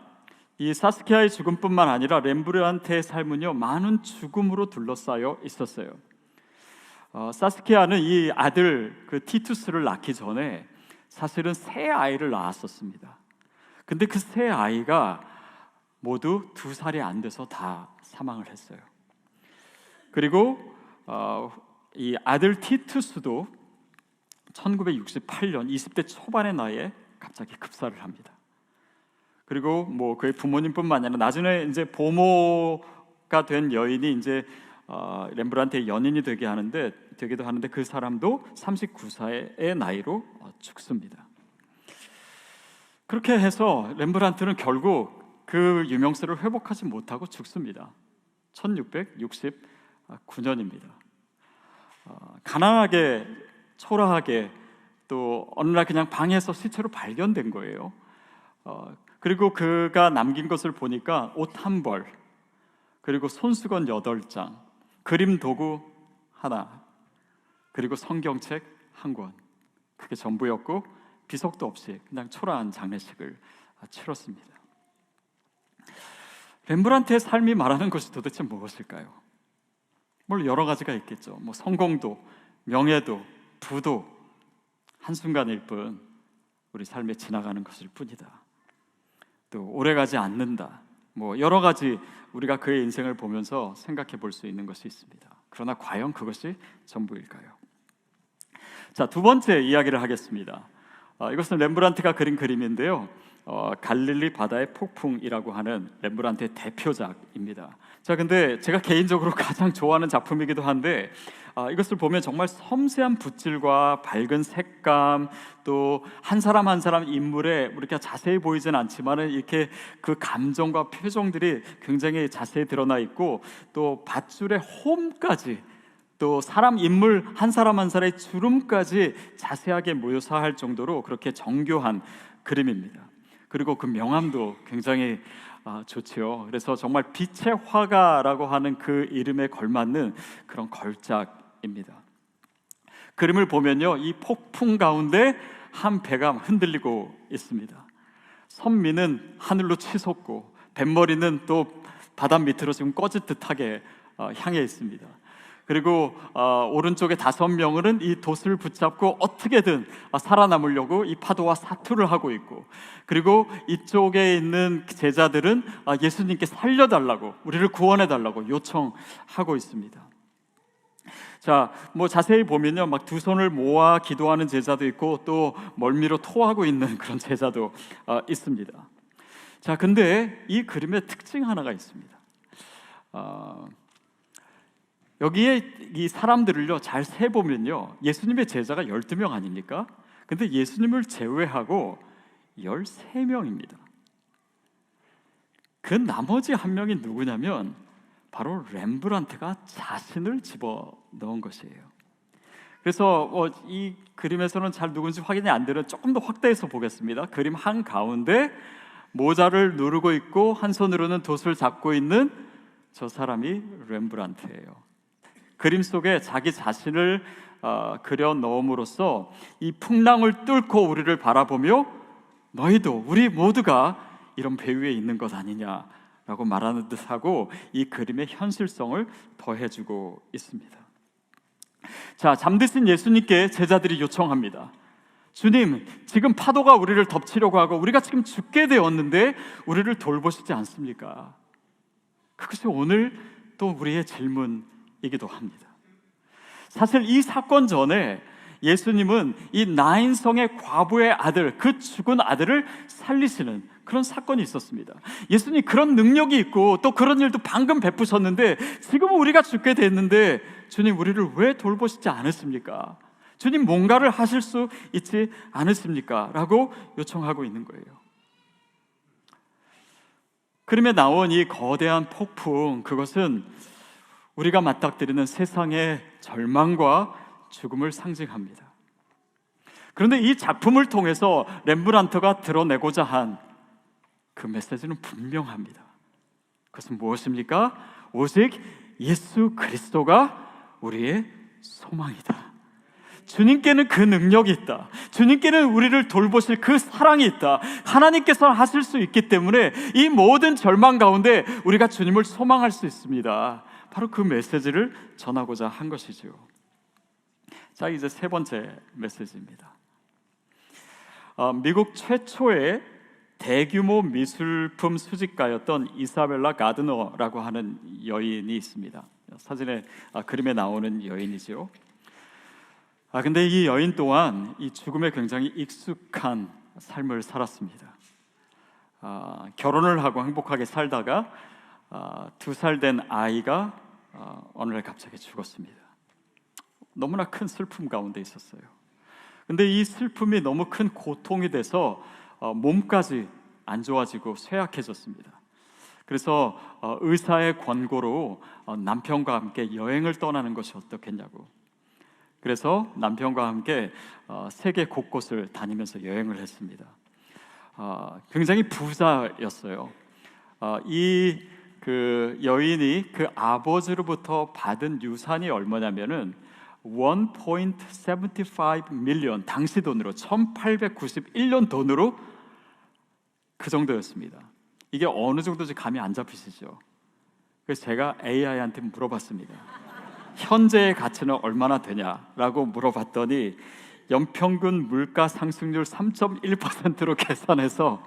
이 사스키아의 죽음뿐만 아니라 렘브란트의 삶은요, 많은 죽음으로 둘러싸여 있었어요. 사스키아는 이 아들 그 티투스를 낳기 전에 사실은 세 아이를 낳았었습니다. 근데 그 세 아이가 모두 2살이 안 돼서 다 사망을 했어요. 그리고 이 아들 티투스도 1968년 20대 초반의 나이에 갑자기 급사를 합니다. 그리고 뭐 그의 부모님뿐만 아니라 나중에 이제 보모가 된 여인이 이제 렘브란트의 연인이 되기도 하는데 그 사람도 39세의 나이로 죽습니다. 그렇게 해서 렘브란트는 결국 그 유명세를 회복하지 못하고 죽습니다. 1669년입니다. 가난하게 초라하게 또 어느 날 그냥 방에서 시체로 발견된 거예요. 그리고 그가 남긴 것을 보니까 옷 한 벌, 그리고 손수건 8장, 그림 도구 하나, 그리고 성경책 한 권, 그게 전부였고 비석도 없이 그냥 초라한 장례식을 치렀습니다. 렘브란트의 삶이 말하는 것이 도대체 무엇일까요? 물론 여러 가지가 있겠죠. 뭐 성공도, 명예도, 부도 한순간일 뿐 우리 삶에 지나가는 것일 뿐이다. 또 오래가지 않는다. 뭐 여러 가지 우리가 그의 인생을 보면서 생각해 볼 수 있는 것이 있습니다. 그러나 과연 그것이 전부일까요? 자, 두 번째 이야기를 하겠습니다. 이것은 렘브란트가 그린 그림인데요. 갈릴리 바다의 폭풍이라고 하는 렘브란트의 대표작입니다. 자, 근데 제가 개인적으로 가장 좋아하는 작품이기도 한데 이것을 보면 정말 섬세한 붓질과 밝은 색감, 또 한 사람 한 사람 인물에 우리가 자세히 보이진 않지만 이렇게 그 감정과 표정들이 굉장히 자세히 드러나 있고, 또 밧줄의 홈까지, 또 사람 인물 한 사람 한 사람의 주름까지 자세하게 묘사할 정도로 그렇게 정교한 그림입니다. 그리고 그 명암도 굉장히 좋지요. 그래서 정말 빛의 화가라고 하는 그 이름에 걸맞는 그런 걸작입니다. 그림을 보면요, 이 폭풍 가운데 한 배가 흔들리고 있습니다. 선미는 하늘로 치솟고 뱃머리는 또 바다 밑으로 지금 꺼질 듯하게 향해 있습니다. 그리고 오른쪽에 5명은 이 돛을 붙잡고 어떻게든 살아남으려고 이 파도와 사투를 하고 있고, 그리고 이쪽에 있는 제자들은 예수님께 살려달라고, 우리를 구원해달라고 요청하고 있습니다. 자, 뭐 자세히 보면요, 막 두 손을 모아 기도하는 제자도 있고 또 멀미로 토하고 있는 그런 제자도 있습니다. 자, 근데 이 그림의 특징 하나가 있습니다. 여기에 이 사람들을요 잘 세보면요, 예수님의 제자가 12명 아닙니까? 근데 예수님을 제외하고 13명입니다. 그 나머지 한 명이 누구냐면 바로 렘브란트가 자신을 집어넣은 것이에요. 그래서 이 그림에서는 잘 누군지 확인이 안 되는, 조금 더 확대해서 보겠습니다. 그림 한가운데 모자를 누르고 있고 한 손으로는 돛을 잡고 있는 저 사람이 렘브란트예요. 그림 속에 자기 자신을 그려 넣음으로써 이 풍랑을 뚫고 우리를 바라보며 너희도, 우리 모두가 이런 배후에 있는 것 아니냐라고 말하는 듯하고 이 그림의 현실성을 더해주고 있습니다. 자, 잠드신 예수님께 제자들이 요청합니다. 주님, 지금 파도가 우리를 덮치려고 하고 우리가 지금 죽게 되었는데 우리를 돌보시지 않습니까? 그것이 오늘 또 우리의 질문이기도 합니다. 사실 이 사건 전에 예수님은 이 나인성의 과부의 아들, 그 죽은 아들을 살리시는 그런 사건이 있었습니다. 예수님 그런 능력이 있고 또 그런 일도 방금 베푸셨는데 지금은 우리가 죽게 됐는데 주님, 우리를 왜 돌보시지 않으십니까? 주님, 뭔가를 하실 수 있지 않으십니까? 라고 요청하고 있는 거예요. 그림에 나온 이 거대한 폭풍, 그것은 우리가 맞닥뜨리는 세상의 절망과 죽음을 상징합니다. 그런데 이 작품을 통해서 렘브란트가 드러내고자 한 그 메시지는 분명합니다. 그것은 무엇입니까? 오직 예수 그리스도가 우리의 소망이다. 주님께는 그 능력이 있다. 주님께는 우리를 돌보실 그 사랑이 있다. 하나님께서 하실 수 있기 때문에 이 모든 절망 가운데 우리가 주님을 소망할 수 있습니다. 바로 그 메시지를 전하고자 한 것이죠. 자, 이제 세 번째 메시지입니다. 미국 최초의 대규모 미술품 수집가였던 이사벨라 가드너라고 하는 여인이 있습니다. 사진에 그림에 나오는 여인이죠. 근데 이 여인 또한 이 죽음에 굉장히 익숙한 삶을 살았습니다. 결혼을 하고 행복하게 살다가 2살 된 아이가 어느 날 갑자기 죽었습니다. 너무나 큰 슬픔 가운데 있었어요. 근데 이 슬픔이 너무 큰 고통이 돼서 몸까지 안 좋아지고 쇠약해졌습니다. 그래서 의사의 권고로 남편과 함께 여행을 떠나는 것이 어떻겠냐고. 그래서 남편과 함께 세계 곳곳을 다니면서 여행을 했습니다. 굉장히 부자였어요. 그 여인이 그 아버지로부터 받은 유산이 얼마냐면은 1.75 밀리언, 당시 돈으로 1891년 돈으로 그 정도였습니다. 이게 어느 정도인지 감이 안 잡히시죠? 그래서 제가 AI한테 물어봤습니다. 현재의 가치는 얼마나 되냐라고 물어봤더니 연평균 물가 상승률 3.1%로 계산해서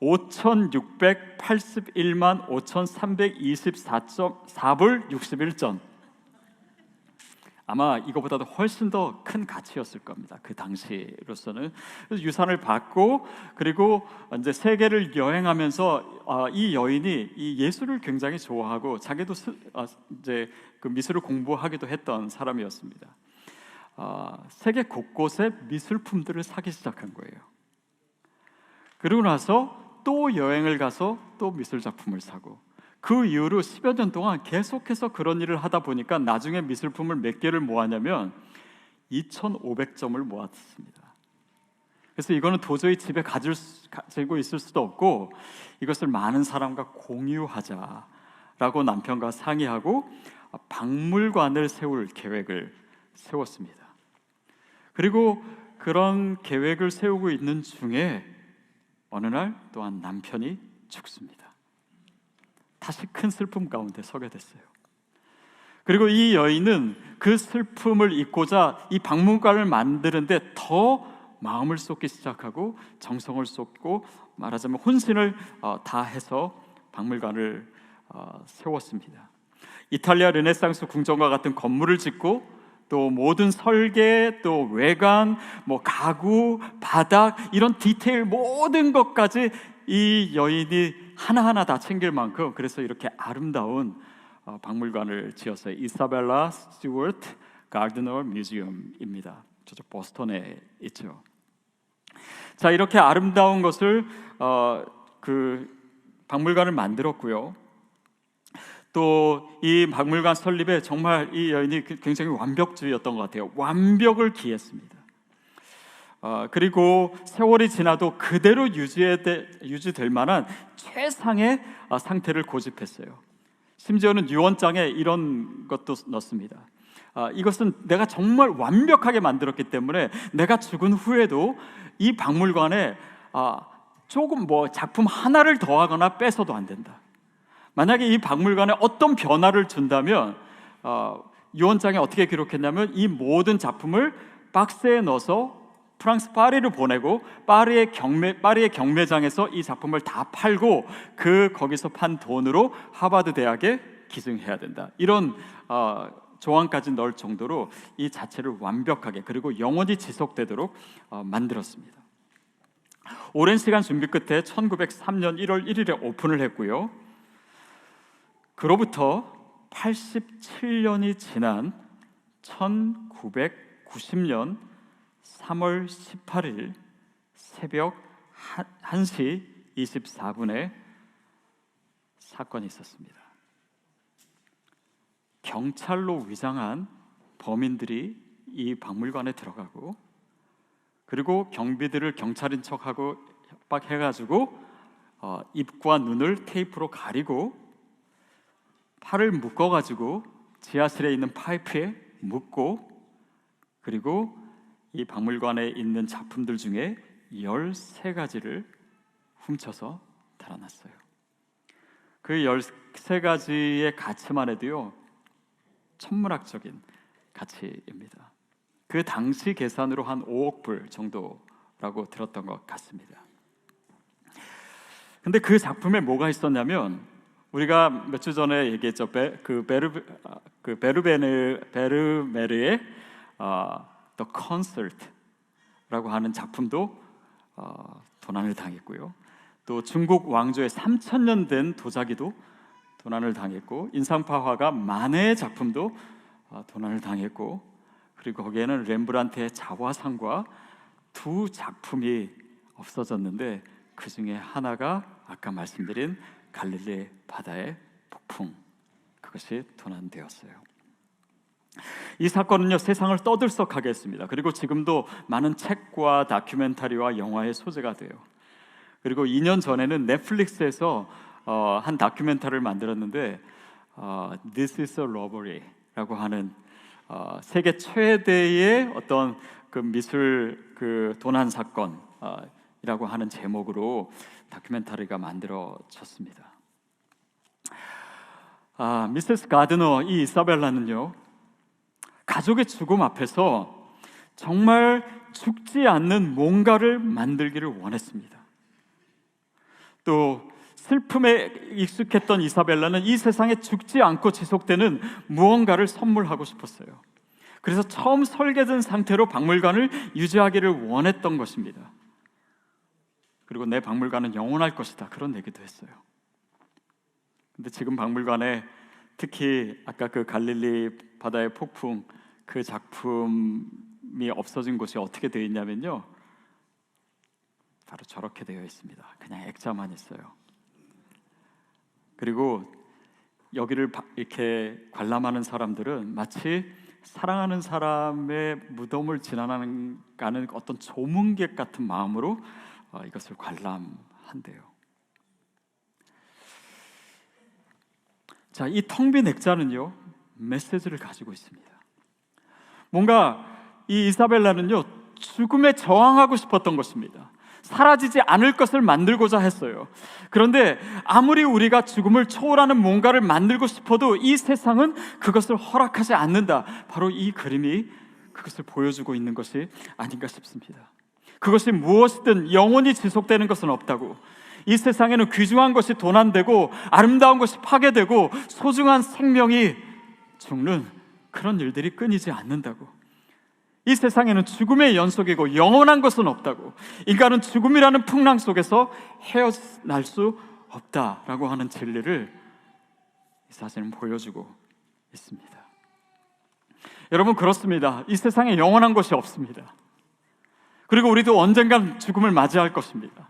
5,681만 5,324.4불 61전. 아마 이거보다도 훨씬 더 큰 가치였을 겁니다. 그 당시로서는. 그래서 유산을 받고 그리고 이제 세계를 여행하면서 이 여인이 이 예술을 굉장히 좋아하고 자기도 이제 그 미술을 공부하기도 했던 사람이었습니다. 세계 곳곳에 미술품들을 사기 시작한 거예요. 그리고 나서 또 여행을 가서 또 미술 작품을 사고, 그 이후로 10여 년 동안 계속해서 그런 일을 하다 보니까 나중에 미술품을 몇 개를 모았냐면 2,500점을 모았습니다. 그래서 이거는 도저히 집에 가지고 있을 수도 없고 이것을 많은 사람과 공유하자라고 남편과 상의하고 박물관을 세울 계획을 세웠습니다. 그리고 그런 계획을 세우고 있는 중에 어느 날 또한 남편이 죽습니다. 다시 큰 슬픔 가운데 서게 됐어요. 그리고 이 여인은 그 슬픔을 잊고자 이 박물관을 만드는데 더 마음을 쏟기 시작하고 정성을 쏟고 말하자면 혼신을 다해서 박물관을 세웠습니다. 이탈리아 르네상스 궁전과 같은 건물을 짓고 또 모든 설계, 또 외관, 가구, 바닥 이런 디테일 모든 것까지 이 여인이 하나하나 다 챙길 만큼 그래서 이렇게 아름다운 박물관을 지었어요. 이사벨라 스튜어트 가드너 뮤지엄입니다. 저쪽 보스턴에 있죠. 자, 이렇게 아름다운 것을 그 박물관을 만들었고요. 또 이 박물관 설립에 정말 이 여인이 굉장히 완벽주의였던 것 같아요. 완벽을 기했습니다. 그리고 세월이 지나도 그대로 유지될 만한 최상의 상태를 고집했어요. 심지어는 유언장에 이런 것도 넣습니다. 이것은 내가 정말 완벽하게 만들었기 때문에 내가 죽은 후에도 이 박물관에 조금 작품 하나를 더하거나 뺏어도 안 된다. 만약에 이 박물관에 어떤 변화를 준다면 유언장에 어떻게 기록했냐면 이 모든 작품을 박스에 넣어서 프랑스 파리를 보내고 파리의 경매장에서 이 작품을 다 팔고 거기서 판 돈으로 하버드 대학에 기증해야 된다. 이런 조항까지 넣을 정도로 이 자체를 완벽하게 그리고 영원히 지속되도록 만들었습니다. 오랜 시간 준비 끝에 1903년 1월 1일에 오픈을 했고요. 그로부터 87년이 지난 1990년 3월 18일 새벽 1시 24분에 사건이 있었습니다. 경찰로 위장한 범인들이 이 박물관에 들어가고 그리고 경비들을 경찰인 척하고 협박해가지고 입과 눈을 테이프로 가리고 팔을 묶어가지고 지하실에 있는 파이프에 묶고 그리고 이 박물관에 있는 작품들 중에 13가지를 훔쳐서 달아났어요. 그 13가지의 가치만 해도요 천문학적인 가치입니다. 그 당시 계산으로 한 5억 불 정도라고 들었던 것 같습니다. 근데 그 작품에 뭐가 있었냐면 우리가 몇 주 전에 얘기했죠. 베르메르의 The Concert라고 하는 작품도 도난을 당했고요. 또 중국 왕조의 3,000년 된 도자기도 도난을 당했고 인상파 화가 마네의 작품도 도난을 당했고 그리고 거기에는 렘브란트의 자화상과 2 작품이 없어졌는데 그 중에 하나가 아까 말씀드린 갈릴리 바다의 폭풍 그것이 도난되었어요. 이 사건은요 세상을 떠들썩하게 했습니다. 그리고 지금도 많은 책과 다큐멘터리와 영화의 소재가 돼요. 그리고 2년 전에는 넷플릭스에서 한 다큐멘터리를 만들었는데 This is a Robbery라고 하는 세계 최대의 어떤 그 미술 그 도난 사건이라고 하는 제목으로 다큐멘터리가 만들어졌습니다. 미세스 가드너 이 이사벨라는요 가족의 죽음 앞에서 정말 죽지 않는 뭔가를 만들기를 원했습니다. 또 슬픔에 익숙했던 이사벨라는 이 세상에 죽지 않고 지속되는 무언가를 선물하고 싶었어요. 그래서 처음 설계된 상태로 박물관을 유지하기를 원했던 것입니다. 그리고 내 박물관은 영원할 것이다 그런 얘기도 했어요. 근데 지금 박물관에 특히 아까 그 갈릴리 바다의 폭풍 그 작품이 없어진 곳이 어떻게 되어 있냐면요 바로 저렇게 되어 있습니다. 그냥 액자만 있어요. 그리고 여기를 이렇게 관람하는 사람들은 마치 사랑하는 사람의 무덤을 지나가는 어떤 조문객 같은 마음으로 이것을 관람한대요. 자, 이 텅 빈 액자는요 메시지를 가지고 있습니다. 뭔가 이 이사벨라는요 죽음에 저항하고 싶었던 것입니다. 사라지지 않을 것을 만들고자 했어요. 그런데 아무리 우리가 죽음을 초월하는 뭔가를 만들고 싶어도 이 세상은 그것을 허락하지 않는다. 바로 이 그림이 그것을 보여주고 있는 것이 아닌가 싶습니다. 그것이 무엇이든 영원히 지속되는 것은 없다고. 이 세상에는 귀중한 것이 도난되고 아름다운 것이 파괴되고 소중한 생명이 죽는 그런 일들이 끊이지 않는다고. 이 세상에는 죽음의 연속이고 영원한 것은 없다고, 인간은 죽음이라는 풍랑 속에서 헤어날 수 없다라고 하는 진리를 이 사진은 보여주고 있습니다. 여러분, 그렇습니다. 이 세상에 영원한 것이 없습니다. 그리고 우리도 언젠간 죽음을 맞이할 것입니다.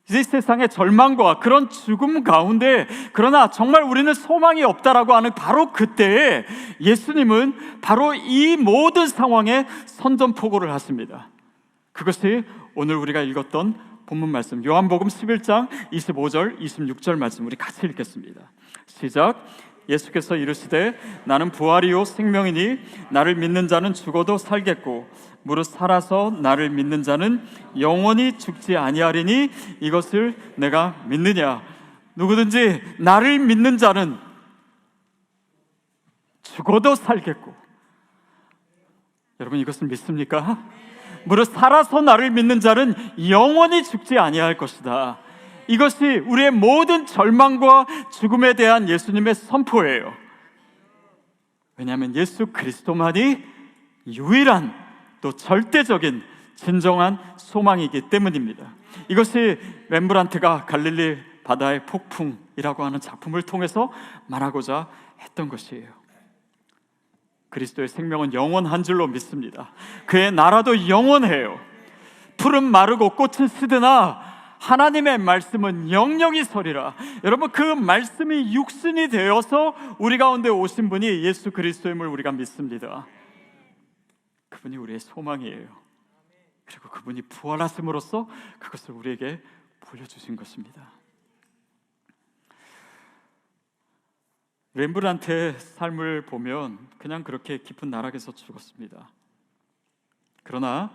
이 세상의 절망과 그런 죽음 가운데, 그러나 정말 우리는 소망이 없다라고 하는 바로 그때에 예수님은 바로 이 모든 상황에 선전포고를 하십니다. 그것이 오늘 우리가 읽었던 본문 말씀, 요한복음 11장 25절 26절 말씀, 우리 같이 읽겠습니다. 시작. 예수께서 이르시되 나는 부활이요 생명이니 나를 믿는 자는 죽어도 살겠고 무릇 살아서 나를 믿는 자는 영원히 죽지 아니하리니 이것을 내가 믿느냐. 누구든지 나를 믿는 자는 죽어도 살겠고, 여러분 이것을 믿습니까? 무릇 살아서 나를 믿는 자는 영원히 죽지 아니할 것이다. 이것이 우리의 모든 절망과 죽음에 대한 예수님의 선포예요. 왜냐하면 예수 그리스도만이 유일한 또 절대적인 진정한 소망이기 때문입니다. 이것이 렘브란트가 갈릴리 바다의 폭풍이라고 하는 작품을 통해서 말하고자 했던 것이에요. 그리스도의 생명은 영원한 줄로 믿습니다. 그의 나라도 영원해요. 풀은 마르고 꽃은 시드나 하나님의 말씀은 영영이 서리라. 여러분, 그 말씀이 육신이 되어서 우리 가운데 오신 분이 예수 그리스도임을 우리가 믿습니다. 그분이 우리의 소망이에요. 그리고 그분이 부활하심으로써 그것을 우리에게 보여주신 것입니다. 렘브란트의 삶을 보면 그냥 그렇게 깊은 나락에서 죽었습니다. 그러나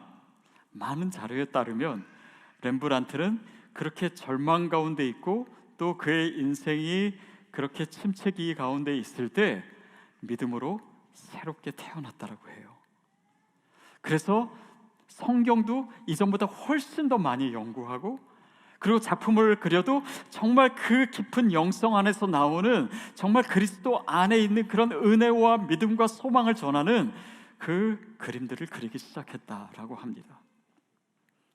많은 자료에 따르면 렘브란트는 그렇게 절망 가운데 있고 또 그의 인생이 그렇게 침체기 가운데 있을 때 믿음으로 새롭게 태어났다라고 해요. 그래서 성경도 이전보다 훨씬 더 많이 연구하고, 그리고 작품을 그려도 정말 그 깊은 영성 안에서 나오는 정말 그리스도 안에 있는 그런 은혜와 믿음과 소망을 전하는 그 그림들을 그리기 시작했다라고 합니다.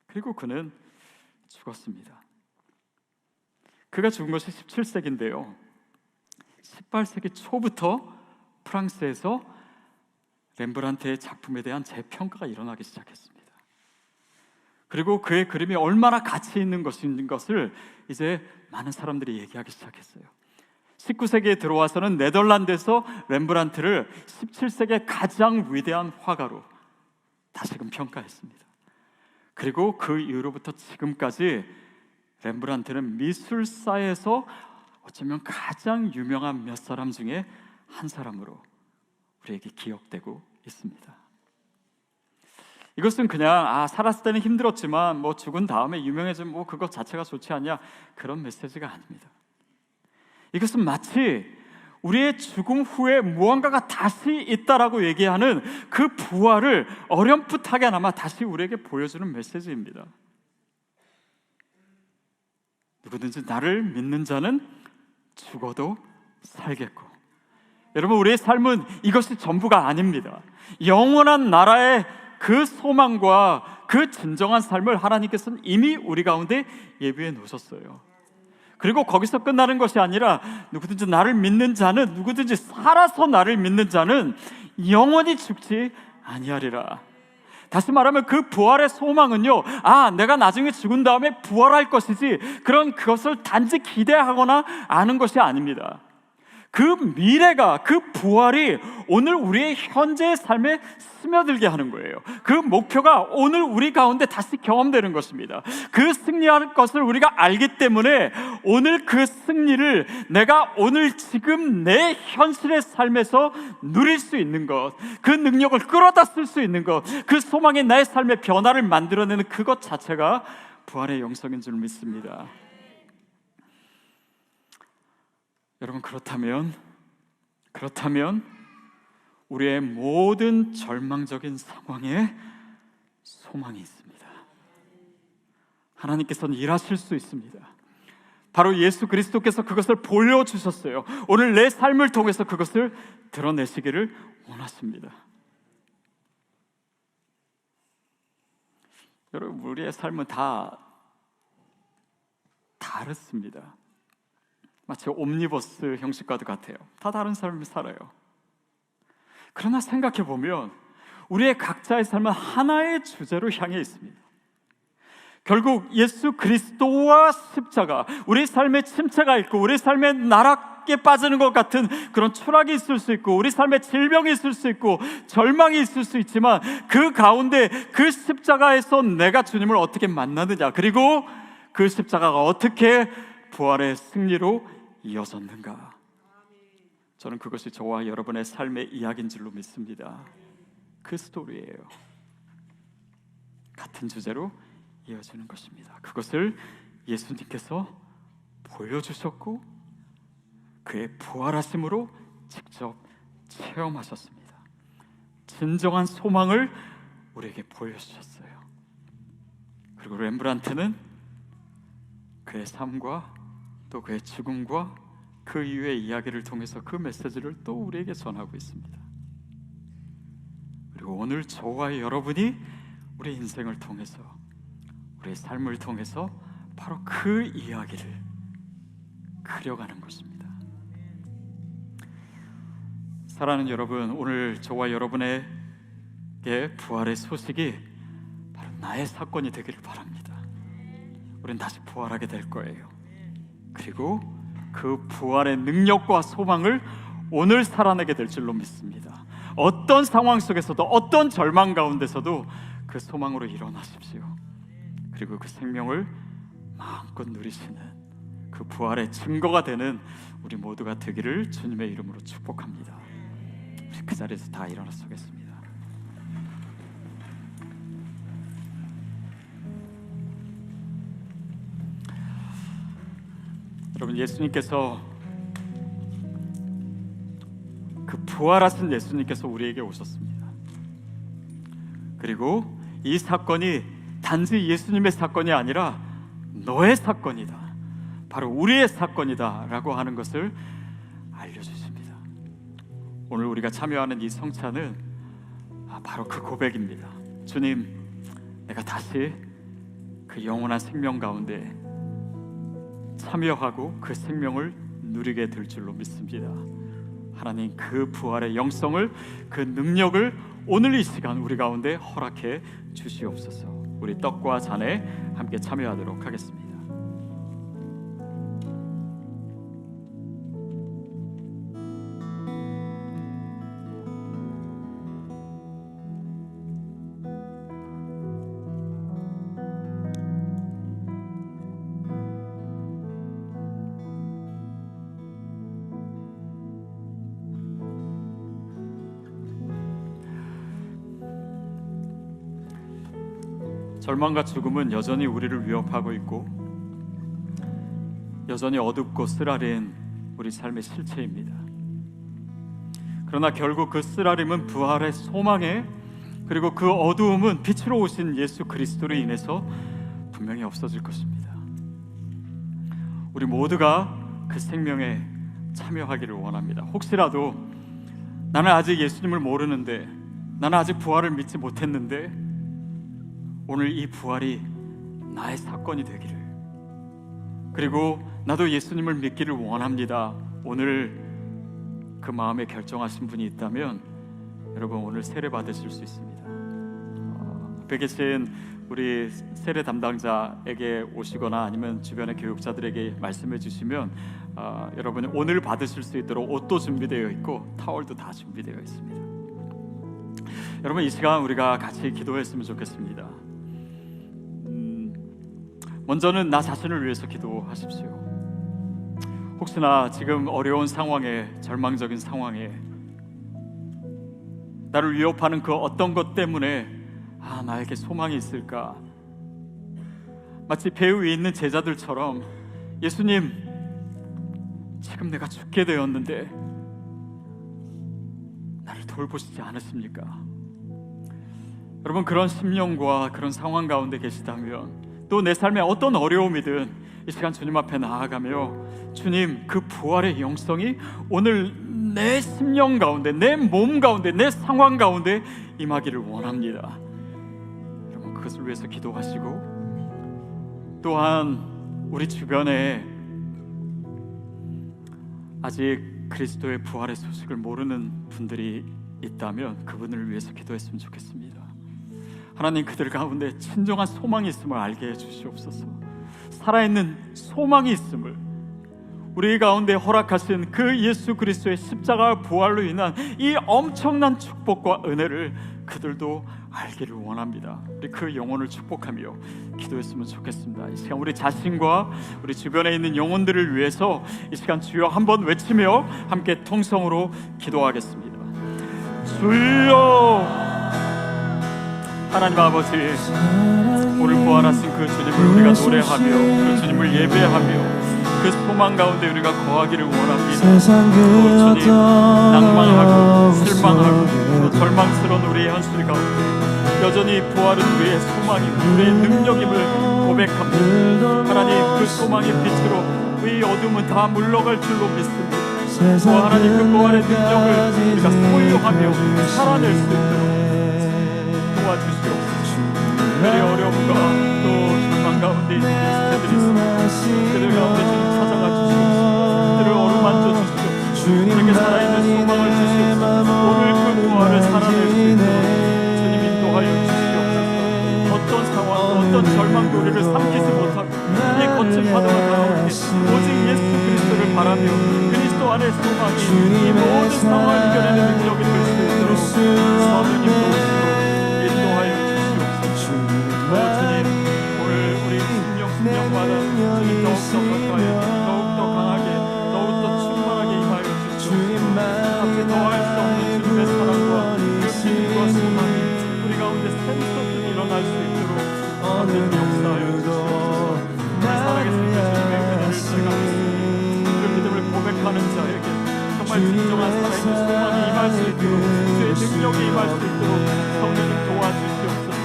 그리고 그는 죽었습니다. 그가 죽은 것이 17세기인데요 18세기 초부터 프랑스에서 렘브란트의 작품에 대한 재평가가 일어나기 시작했습니다. 그리고 그의 그림이 얼마나 가치 있는 것인 것을 이제 많은 사람들이 얘기하기 시작했어요. 19세기에 들어와서는 네덜란드에서 렘브란트를 17세기의 가장 위대한 화가로 다시금 평가했습니다. 그리고 그 이후로부터 지금까지 렘브란트는 미술사에서 어쩌면 가장 유명한 몇 사람 중에 한 사람으로 우리에게 기억되고 있습니다. 이것은 그냥 살았을 때는 힘들었지만 뭐 죽은 다음에 유명해지면 뭐 그것 자체가 좋지 않냐, 그런 메시지가 아닙니다. 이것은 마치 우리의 죽음 후에 무언가가 다시 있다라고 얘기하는 그 부활을 어렴풋하게나마 다시 우리에게 보여주는 메시지입니다. 누구든지 나를 믿는 자는 죽어도 살겠고, 여러분 우리의 삶은 이것이 전부가 아닙니다. 영원한 나라의 그 소망과 그 진정한 삶을 하나님께서는 이미 우리 가운데 예비해 놓으셨어요. 그리고 거기서 끝나는 것이 아니라 누구든지 나를 믿는 자는, 누구든지 살아서 나를 믿는 자는 영원히 죽지 아니하리라. 다시 말하면 그 부활의 소망은요, 내가 나중에 죽은 다음에 부활할 것이지 그런 그것을 단지 기대하거나 아는 것이 아닙니다. 그 미래가, 그 부활이 오늘 우리의 현재의 삶에 스며들게 하는 거예요. 그 목표가 오늘 우리 가운데 다시 경험되는 것입니다. 그 승리할 것을 우리가 알기 때문에 오늘 그 승리를 내가 오늘 지금 내 현실의 삶에서 누릴 수 있는 것, 그 능력을 끌어다 쓸 수 있는 것, 그 소망이 나의 삶의 변화를 만들어내는 그것 자체가 부활의 영성인 줄 믿습니다. 여러분, 그렇다면 우리의 모든 절망적인 상황에 소망이 있습니다. 하나님께서는 일하실 수 있습니다. 바로 예수 그리스도께서 그것을 보여주셨어요. 오늘 내 삶을 통해서 그것을 드러내시기를 원하십니다. 여러분, 우리의 삶은 다 다르습니다. 마치 옴니버스 형식과도 같아요. 다 다른 삶을 살아요. 그러나 생각해 보면 우리의 각자의 삶은 하나의 주제로 향해 있습니다. 결국 예수 그리스도와 십자가, 우리 삶에 침체가 있고 우리 삶에 나락에 빠지는 것 같은 그런 추락이 있을 수 있고 우리 삶에 질병이 있을 수 있고 절망이 있을 수 있지만 그 가운데 그 십자가에서 내가 주님을 어떻게 만나느냐, 그리고 그 십자가가 어떻게 부활의 승리로 이어졌는가, 저는 그것이 저와 여러분의 삶의 이야기인 줄로 믿습니다. 그 스토리예요. 같은 주제로 이어지는 것입니다. 그것을 예수님께서 보여주셨고 그의 부활하심으로 직접 체험하셨습니다. 진정한 소망을 우리에게 보여주셨어요. 그리고 렘브란트는 그의 삶과 또 그의 죽음과 그 이후의 이야기를 통해서 그 메시지를 또 우리에게 전하고 있습니다. 그리고 오늘 저와 여러분이 우리 인생을 통해서, 우리의 삶을 통해서 바로 그 이야기를 그려가는 것입니다. 사랑하는 여러분, 오늘 저와 여러분에게 부활의 소식이 바로 나의 사건이 되기를 바랍니다. 우리는 다시 부활하게 될 거예요. 그리고 그 부활의 능력과 소망을 오늘 살아내게 될 줄로 믿습니다. 어떤 상황 속에서도, 어떤 절망 가운데서도 그 소망으로 일어나십시오. 그리고 그 생명을 마음껏 누리시는 그 부활의 증거가 되는 우리 모두가 되기를 주님의 이름으로 축복합니다. 우리 그 자리에서 다 일어나서겠습니다. 여러분, 예수님께서, 그 부활하신 예수님께서 우리에게 오셨습니다. 그리고 이 사건이 단지 예수님의 사건이 아니라 너의 사건이다, 바로 우리의 사건이다 라고 하는 것을 알려주십니다. 오늘 우리가 참여하는 이 성찬은 바로 그 고백입니다. 주님, 내가 다시 그 영원한 생명 가운데 참여하고 그 생명을 누리게 될 줄로 믿습니다. 하나님, 그 부활의 영성을, 그 능력을 오늘 이 시간 우리 가운데 허락해 주시옵소서. 우리 떡과 잔에 함께 참여하도록 하겠습니다. 절망과 죽음은 여전히 우리를 위협하고 있고 여전히 어둡고 쓰라린 우리 삶의 실체입니다. 그러나 결국 그 쓰라림은 부활의 소망에, 그리고 그 어두움은 빛으로 오신 예수 그리스도로 인해서 분명히 없어질 것입니다. 우리 모두가 그 생명에 참여하기를 원합니다. 혹시라도 나는 아직 예수님을 모르는데, 나는 아직 부활을 믿지 못했는데 오늘 이 부활이 나의 사건이 되기를, 그리고 나도 예수님을 믿기를 원합니다. 오늘 그 마음에 결정하신 분이 있다면 여러분, 오늘 세례 받으실 수 있습니다. 앞에 계신 우리 세례 담당자에게 오시거나 아니면 주변의 교육자들에게 말씀해 주시면 여러분이 오늘 받으실 수 있도록 옷도 준비되어 있고 타월도 다 준비되어 있습니다. 여러분, 이 시간 우리가 같이 기도했으면 좋겠습니다. 먼저는 나 자신을 위해서 기도하십시오. 혹시나 지금 어려운 상황에, 절망적인 상황에 나를 위협하는 그 어떤 것 때문에 나에게 소망이 있을까? 마치 배 위에 있는 제자들처럼, 예수님, 지금 내가 죽게 되었는데 나를 돌보시지 않으십니까? 여러분, 그런 심령과 그런 상황 가운데 계시다면, 또 내 삶에 어떤 어려움이든 이 시간 주님 앞에 나아가며, 주님, 그 부활의 영성이 오늘 내 심령 가운데, 내 몸 가운데, 내 상황 가운데 임하기를 원합니다. 여러분, 그것을 위해서 기도하시고, 또한 우리 주변에 아직 그리스도의 부활의 소식을 모르는 분들이 있다면 그분을 위해서 기도했으면 좋겠습니다. 하나님, 그들 가운데 진정한 소망이 있음을 알게 해주시옵소서. 살아있는 소망이 있음을, 우리 가운데 허락하신 그 예수 그리스도의 십자가 부활로 인한 이 엄청난 축복과 은혜를 그들도 알기를 원합니다. 우리 그 영혼을 축복하며 기도했으면 좋겠습니다. 이 시간 우리 자신과 우리 주변에 있는 영혼들을 위해서 이 시간 주여 한번 외치며 함께 통성으로 기도하겠습니다. 주여, 하나님 아버지, 오늘 부활하신 그 주님을 우리가 노래하며 그 주님을 예배하며 그 소망 가운데 우리가 거하기를 원합니다. 또 주님, 낭만하고 실망하고 또 절망스러운 우리의 현실 가운데 여전히 부활은 우리의 소망이고 우리의 능력임을 고백합니다. 하나님, 그 소망의 빛으로 이 어둠은 다 물러갈 줄로 믿습니다. 또 하나님, 그 부활의 능력을 우리가 소유하며 살아낼 수 있도록 도와주시옵소서. 특별히 어려움과 또 절망 가운데 있는 그리스도들이 있습니다. 그들 가운데 주님 찾아가 주시옵소서. 그들을 어루만져 주시옵소서. 우리에게 살아있는 소망을 주시옵소서. 오늘 그 부활을 살아낼 수 있도록 주님 인도하여 주시옵소서. 어떤 상황도 어떤 절망도 우리를 삼키지 못하고 이 거친 파도가 다가오는데 오직 예수 그리스도를 바라며 그리스도 안에 소망이 이 모든 상황을 이겨내는 능력이 될 수 있도록 성령님 도우시고 인도하여 주시옵소서. 주님, 오늘 우리 순종마다 주님 더욱더 가까이, 더욱더 강하게, 더욱더 충만하게 임하여 주시옵소서. 앞에 더할 수 없는 주님의 사랑과 그 믿음과 소망이 우리 가운데 샘솟듯 일어날 수 있도록 하나님 역사하여 주시옵소서. 우리 살아계신 그 주님의 은혜를 체감했습니다. 그 믿음을 고백하는 자에게 정말 진정한 살아있는 소망이 임할 수 있도록, 주의 능력이 임할 수 있도록 성령님 도와주시옵소서.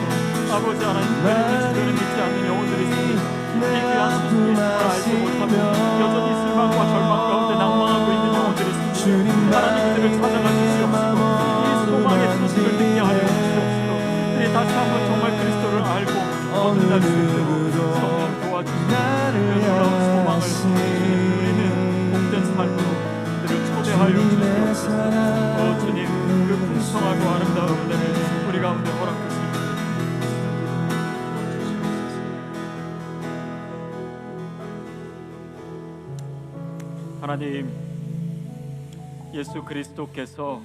아버지 하나님, 특별히 우리 주변에 믿지 않는 영혼들이 있습니다. 이 귀한 소식을 정말 알지 못하며 여전히 실망과 절망 가운데 낭망하고 있는 영혼들이 있습니다. 하나님, 그들을 찾아가 주시옵시고 이 소망의 소식을 듣게 하여 주시옵시고 그들이 다시 한번 정말 그리스도를 알고 거듭날 수 있도록 성령 도와주시고 그 놀라운 소망을 누리는 복된 삶으로 그들을 초대하여 주시옵소서. 주님, 그 풍성하고 아름다운 은혜를 우리 가운데 허락하시옵소서. 하나님, 예수 그리스도께서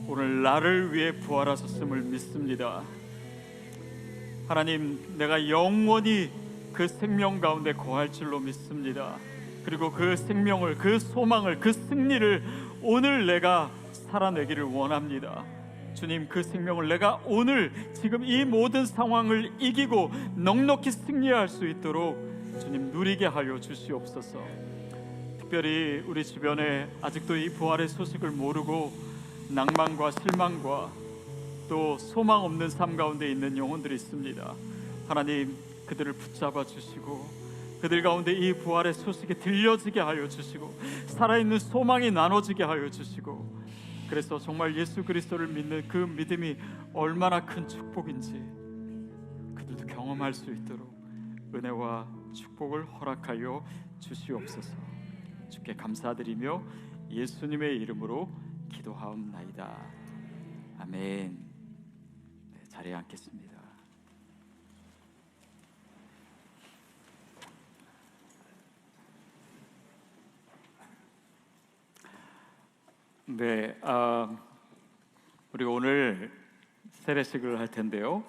오늘 나를 위해 부활하셨음을 믿습니다. 하나님, 내가 영원히 그 생명 가운데 거할 줄로 믿습니다. 그리고 그 생명을, 그 소망을, 그 승리를 오늘 내가 살아내기를 원합니다. 주님, 그 생명을 내가 오늘 지금 이 모든 상황을 이기고 넉넉히 승리할 수 있도록 주님 누리게 하여 주시옵소서. 특별히 우리 주변에 아직도 이 부활의 소식을 모르고 낭만과 실망과 또 소망 없는 삶 가운데 있는 영혼들이 있습니다. 하나님, 그들을 붙잡아 주시고 그들 가운데 이 부활의 소식이 들려지게 하여 주시고 살아있는 소망이 나눠지게 하여 주시고, 그래서 정말 예수 그리스도를 믿는 그 믿음이 얼마나 큰 축복인지 그들도 경험할 수 있도록 은혜와 축복을 허락하여 주시옵소서. 주께 감사드리며 예수님의 이름으로 기도하옵나이다. 아멘. 네, 자리에 앉겠습니다. 네, 우리가 오늘 세례식을 할 텐데요.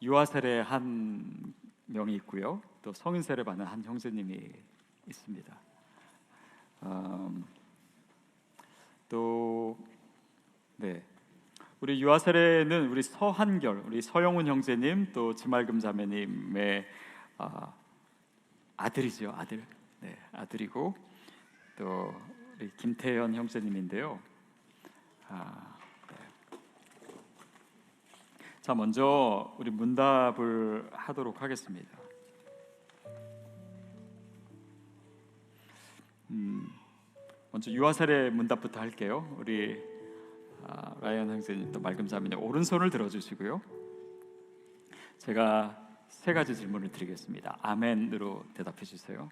유아 세례 한 명이 있고요. 또 성인 세례 받는 한 형제님이 있습니다. 또 네, 우리 유아 세례는 우리 서한결, 우리 서영훈 형제님, 또 지말금 자매님의 아들이죠, 아들. 네, 아들이고 또 우리 김태현 형제님인데요. 네. 자, 먼저 우리 문답을 하도록 하겠습니다. 먼저 유아 세례 문답부터 할게요. 우리 라이언 형제님 또 말금자매님 오른손을 들어주시고요. 제가 세 가지 질문을 드리겠습니다. 아멘으로 대답해 주세요.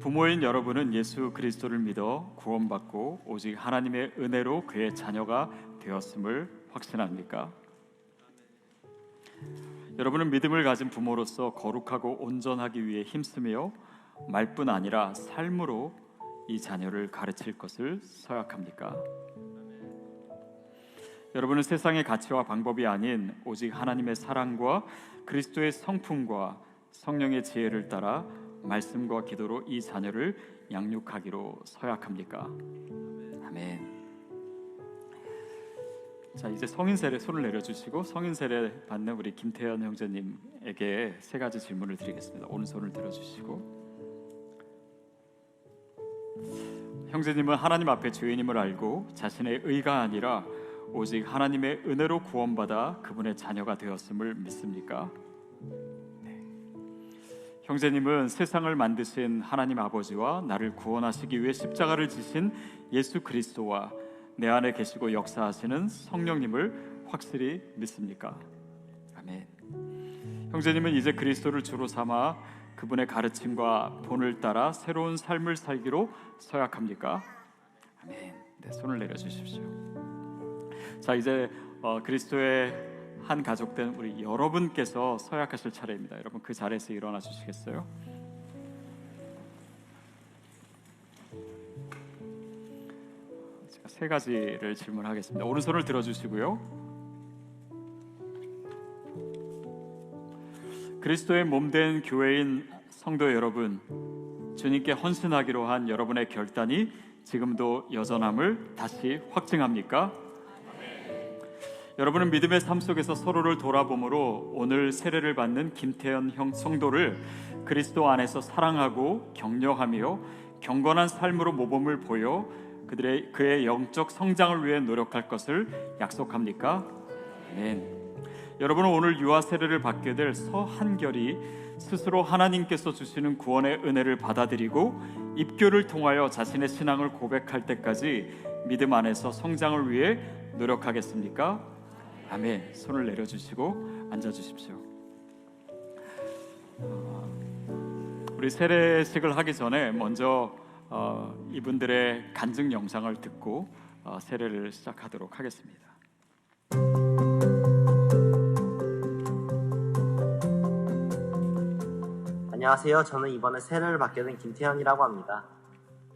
부모인 여러분은 예수 그리스도를 믿어 구원받고 오직 하나님의 은혜로 그의 자녀가 되었음을 확신합니까? 여러분은 믿음을 가진 부모로서 거룩하고 온전하기 위해 힘쓰며 말뿐 아니라 삶으로 이 자녀를 가르칠 것을 서약합니까? 여러분은 세상의 가치와 방법이 아닌 오직 하나님의 사랑과 그리스도의 성품과 성령의 지혜를 따라 말씀과 기도로 이 자녀를 양육하기로 서약합니까? 아멘. 자, 이제 성인 세례 손을 내려주시고 성인 세례 받는 우리 김태현 형제님에게 세 가지 질문을 드리겠습니다. 오른손을 들어주시고, 형제님은 하나님 앞에 죄인임을 알고 자신의 의가 아니라 오직 하나님의 은혜로 구원받아 그분의 자녀가 되었음을 믿습니까? 네. 형제님은 세상을 만드신 하나님 아버지와 나를 구원하시기 위해 십자가를 지신 예수 그리스도와 내 안에 계시고 역사하시는 성령님을 확실히 믿습니까? 아멘. 형제님은 이제 그리스도를 주로 삼아 그분의 가르침과 본을 따라 새로운 삶을 살기로 서약합니까? 아멘. 네, 손을 내려주십시오. 자, 이제 그리스도의 한 가족된 우리 여러분께서 서약하실 차례입니다. 여러분 그 자리에서 일어나 주시겠어요? 제가 세 가지를 질문하겠습니다. 오른손을 들어주시고요. 그리스도의 몸된 교회인 성도 여러분, 주님께 헌신하기로 한 여러분의 결단이 지금도 여전함을 다시 확증합니까? 여러분은 믿음의 삶 속에서 서로를 돌아봄으로 오늘 세례를 받는 김태현 형 성도를 그리스도 안에서 사랑하고 격려하며 경건한 삶으로 모범을 보여 그의 영적 성장을 위해 노력할 것을 약속합니까? 아멘. 여러분은 오늘 유아 세례를 받게 될 서한결이 스스로 하나님께서 주시는 구원의 은혜를 받아들이고 입교를 통하여 자신의 신앙을 고백할 때까지 믿음 안에서 성장을 위해 노력하겠습니까? 아멘. 손을 내려주시고 앉아주십시오. 우리 세례식을 하기 전에 먼저 이분들의 간증 영상을 듣고 세례를 시작하도록 하겠습니다. 안녕하세요. 저는 이번에 세례를 받게 된 김태현이라고 합니다.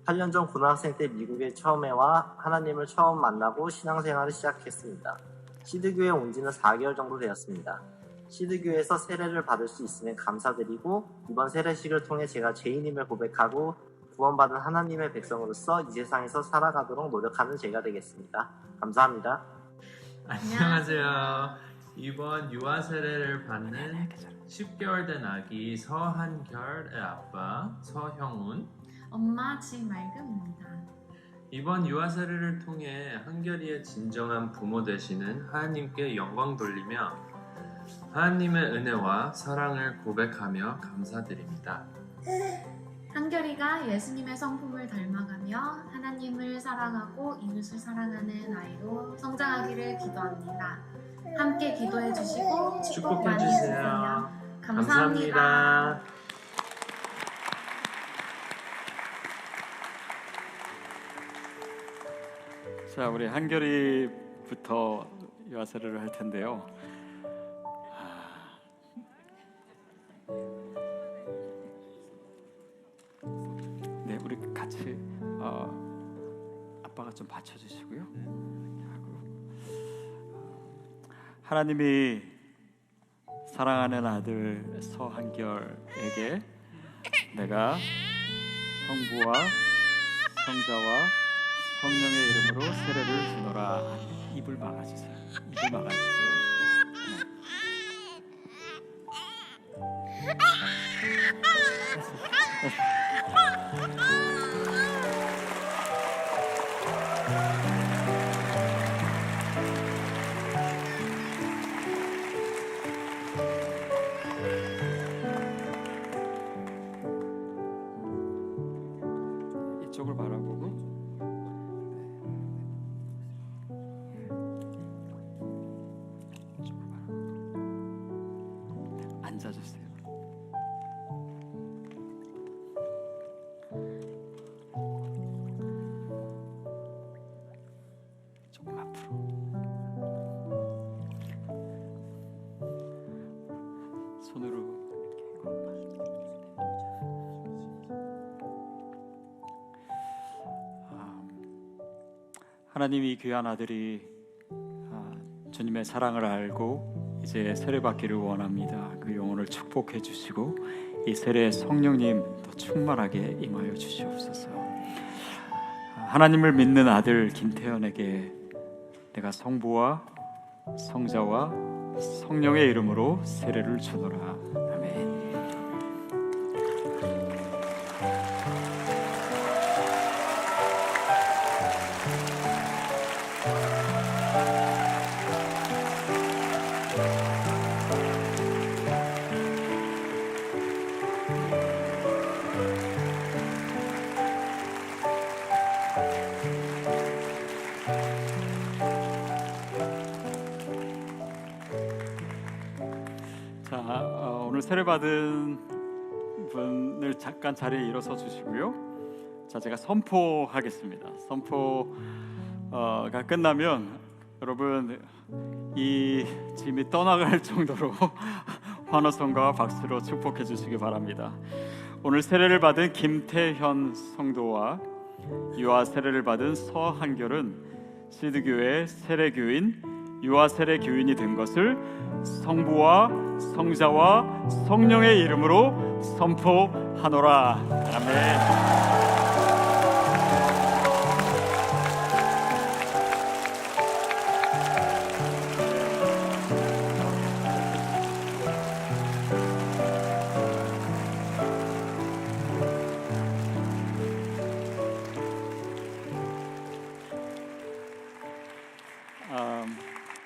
8년 전 고등학생 때 미국에 처음에 와 하나님을 처음 만나고 신앙생활을 시작했습니다. 시드교에 온 지는 4개월 정도 되었습니다. 시드교에서 세례를 받을 수 있으면 감사드리고 이번 세례식을 통해 제가 죄인임을 고백하고 구원받은 하나님의 백성으로서 이 세상에서 살아가도록 노력하는 제가 되겠습니다. 감사합니다. 안녕하세요. 이번 유아 세례를 받는 10개월 된 아기 서한결의 아빠 서형훈, 엄마 지말금입니다. 이번 유아 세례를 통해 한결이의 진정한 부모 되시는 하나님께 영광 돌리며 하나님의 은혜와 사랑을 고백하며 감사드립니다. 한결이가 예수님의 성품을 닮아가며 하나님을 사랑하고 이웃을 사랑하는 아이로 성장하기를 기도합니다. 함께 기도해 주시고 축복 많이 해주세요. 감사합니다. 자, 우리 한결이부터 유아 세례를 할 텐데요. 네, 우리 같이 아빠가 좀 받쳐주시고요. 하나님이 사랑하는 아들 서한결에게 내가 성부와 성자와 성령의 이름으로 세례를 주노라. 입을 막아주세요. 입을 막아주세요. 이쪽을 바라보고 앉아주세요. 조금 앞으로. 손으로 하나님이 귀한 아들이 주님의 사랑을 알고 이제 세례받기를 원합니다. 그 영혼을 축복해 주시고 이 세례 성령님 더 충만하게 임하여 주시옵소서. 하나님을 믿는 아들 김태현에게 내가 성부와 성자와 성령의 이름으로 세례를 주노라. 아멘. 오늘 세례받은 분을 잠깐 자리에 일어서 주시고요. 자, 제가 선포하겠습니다. 선포가 끝나면 여러분 이 짐이 떠나갈 정도로 환호성과 박수로 축복해 주시기 바랍니다. 오늘 세례를 받은 김태현 성도와 유아 세례를 받은 서한결은 시드교회 세례교인 유아 세례교인이 된 것을 성부와 성자와 성령의 이름으로 선포하노라. 아멘.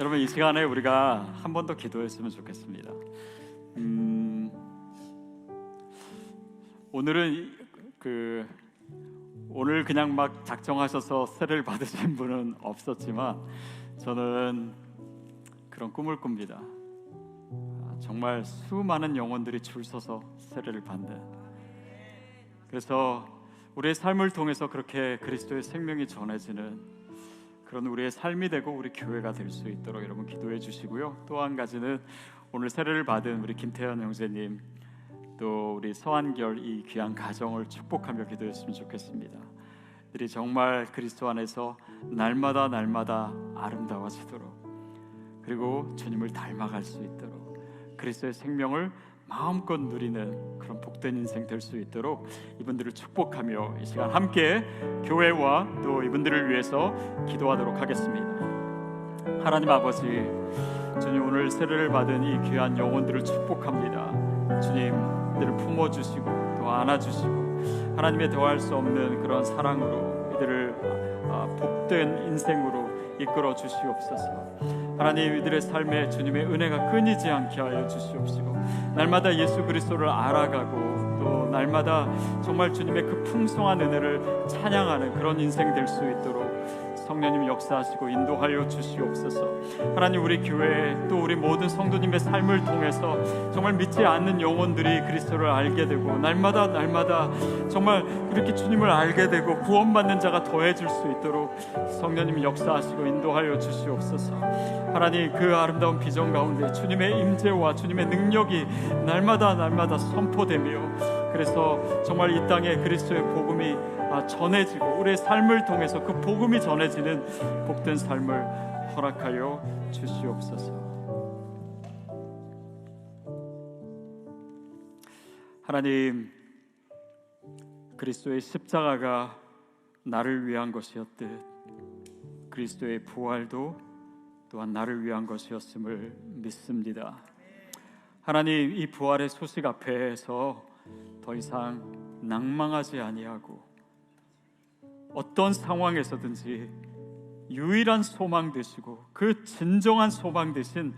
여러분 이 시간에 우리가 한 번 더 기도했으면 좋겠습니다. 오늘은 오늘 그냥 막 작정하셔서 세례를 받으신 분은 없었지만 저는 그런 꿈을 꿉니다. 정말 수많은 영혼들이 줄 서서 세례를 받는, 그래서 우리의 삶을 통해서 그렇게 그리스도의 생명이 전해지는 그런 우리의 삶이 되고 우리 교회가 될 수 있도록 여러분 기도해 주시고요. 또 한 가지는 오늘 세례를 받은 우리 김태현 형제님, 또 우리 서한결 이 귀한 가정을 축복하며 기도했으면 좋겠습니다. 이들이 정말 그리스도 안에서 날마다 아름다워지도록, 그리고 주님을 닮아갈 수 있도록, 그리스도의 생명을 마음껏 누리는 그런 복된 인생 될 수 있도록 이분들을 축복하며 이 시간 함께 교회와 또 이분들을 위해서 기도하도록 하겠습니다. 하나님 아버지, 주님 오늘 세례를 받은 이 귀한 영혼들을 축복합니다. 주님 이들을 품어주시고 또 안아주시고 하나님의 더할 수 없는 그런 사랑으로 이들을 복된 인생으로 이끌어 주시옵소서. 하나님 이들의 삶에 주님의 은혜가 끊이지 않게 하여 주시옵시고 날마다 예수 그리스도를 알아가고 또 날마다 정말 주님의 그 풍성한 은혜를 찬양하는 그런 인생 될 수 있도록 성령님 역사하시고 인도하여 주시옵소서. 하나님 우리 교회 또 우리 모든 성도님의 삶을 통해서 정말 믿지 않는 영혼들이 그리스도를 알게 되고 날마다 정말 그렇게 주님을 알게 되고 구원받는 자가 더해질 수 있도록 성령님 역사하시고 인도하여 주시옵소서. 하나님 그 아름다운 비전 가운데 주님의 임재와 주님의 능력이 날마다 선포되며, 그래서 정말 이 땅에 그리스도의 복음이 전해지고 우리의 삶을 통해서 그 복음이 전해지는 복된 삶을 허락하여 주시옵소서. 하나님, 그리스도의 십자가가 나를 위한 것이었듯 그리스도의 부활도 또한 나를 위한 것이었음을 믿습니다. 하나님, 이 부활의 소식 앞에서 더 이상 낭망하지 아니하고 어떤 상황에서든지 유일한 소망 되시고 그 진정한 소망 되신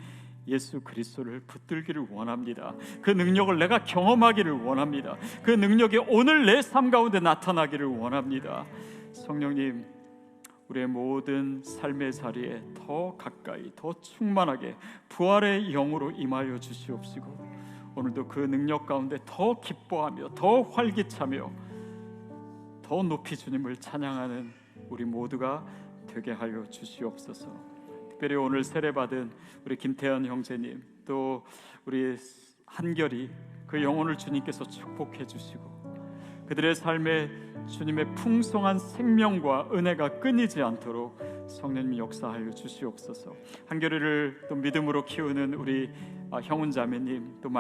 예수 그리스도를 붙들기를 원합니다. 그 능력을 내가 경험하기를 원합니다. 그 능력이 오늘 내 삶 가운데 나타나기를 원합니다. 성령님, 우리의 모든 삶의 자리에 더 가까이 더 충만하게 부활의 영으로 임하여 주시옵시고 오늘도 그 능력 가운데 더 기뻐하며 더 활기차며 더 높이 주님을 찬양하는 우리 모두가 되게 하여 주시옵소서. 특별히 오늘 세례받은 우리 김태현 형제님, 또 우리 한결이 그 영혼을 주님께서 축복해 주시고 그들의 삶에 주님의 풍성한 생명과 은혜가 끊이지 않도록 성령님이 역사하여 주시옵소서. 한결이를 또 믿음으로 키우는 우리 형훈 자매님, 또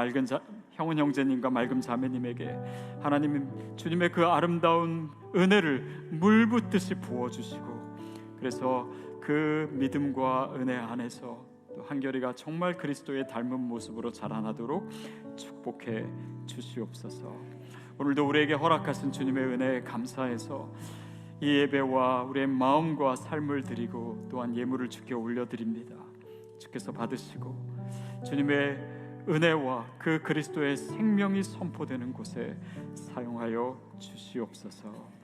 형훈 형제님과 맑은 자매님에게 하나님 주님의 그 아름다운 은혜를 물 붓듯이 부어주시고, 그래서 그 믿음과 은혜 안에서 또 한결이가 정말 그리스도의 닮은 모습으로 자라나도록 축복해 주시옵소서. 오늘도 우리에게 허락하신 주님의 은혜에 감사해서 이 예배와 우리의 마음과 삶을 드리고 또한 예물을 주께 올려드립니다. 주께서 받으시고 주님의 은혜와 그 그리스도의 생명이 선포되는 곳에 사용하여 주시옵소서.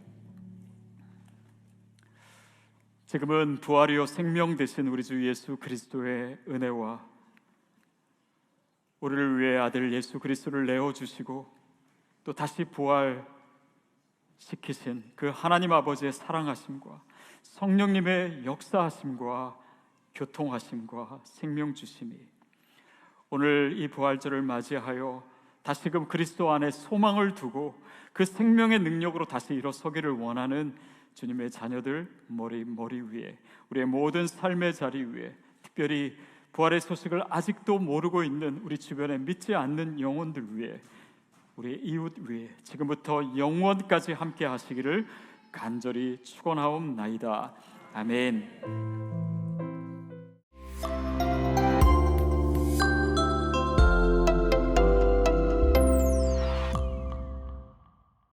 지금은 부활이요 생명 되신 우리 주 예수 그리스도의 은혜와 우리를 위해 아들 예수 그리스도를 내어주시고 또 다시 부활시키신 그 하나님 아버지의 사랑하심과 성령님의 역사하심과 교통하심과 생명 주심이 오늘 이 부활절을 맞이하여 다시금 그리스도 안에 소망을 두고 그 생명의 능력으로 다시 일어서기를 원하는 주님의 자녀들 머리 위에, 우리의 모든 삶의 자리 위에, 특별히 부활의 소식을 아직도 모르고 있는 우리 주변에 믿지 않는 영혼들 위에, 우리의 이웃 위에 지금부터 영원까지 함께 하시기를 간절히 축원하옵나이다. 아멘.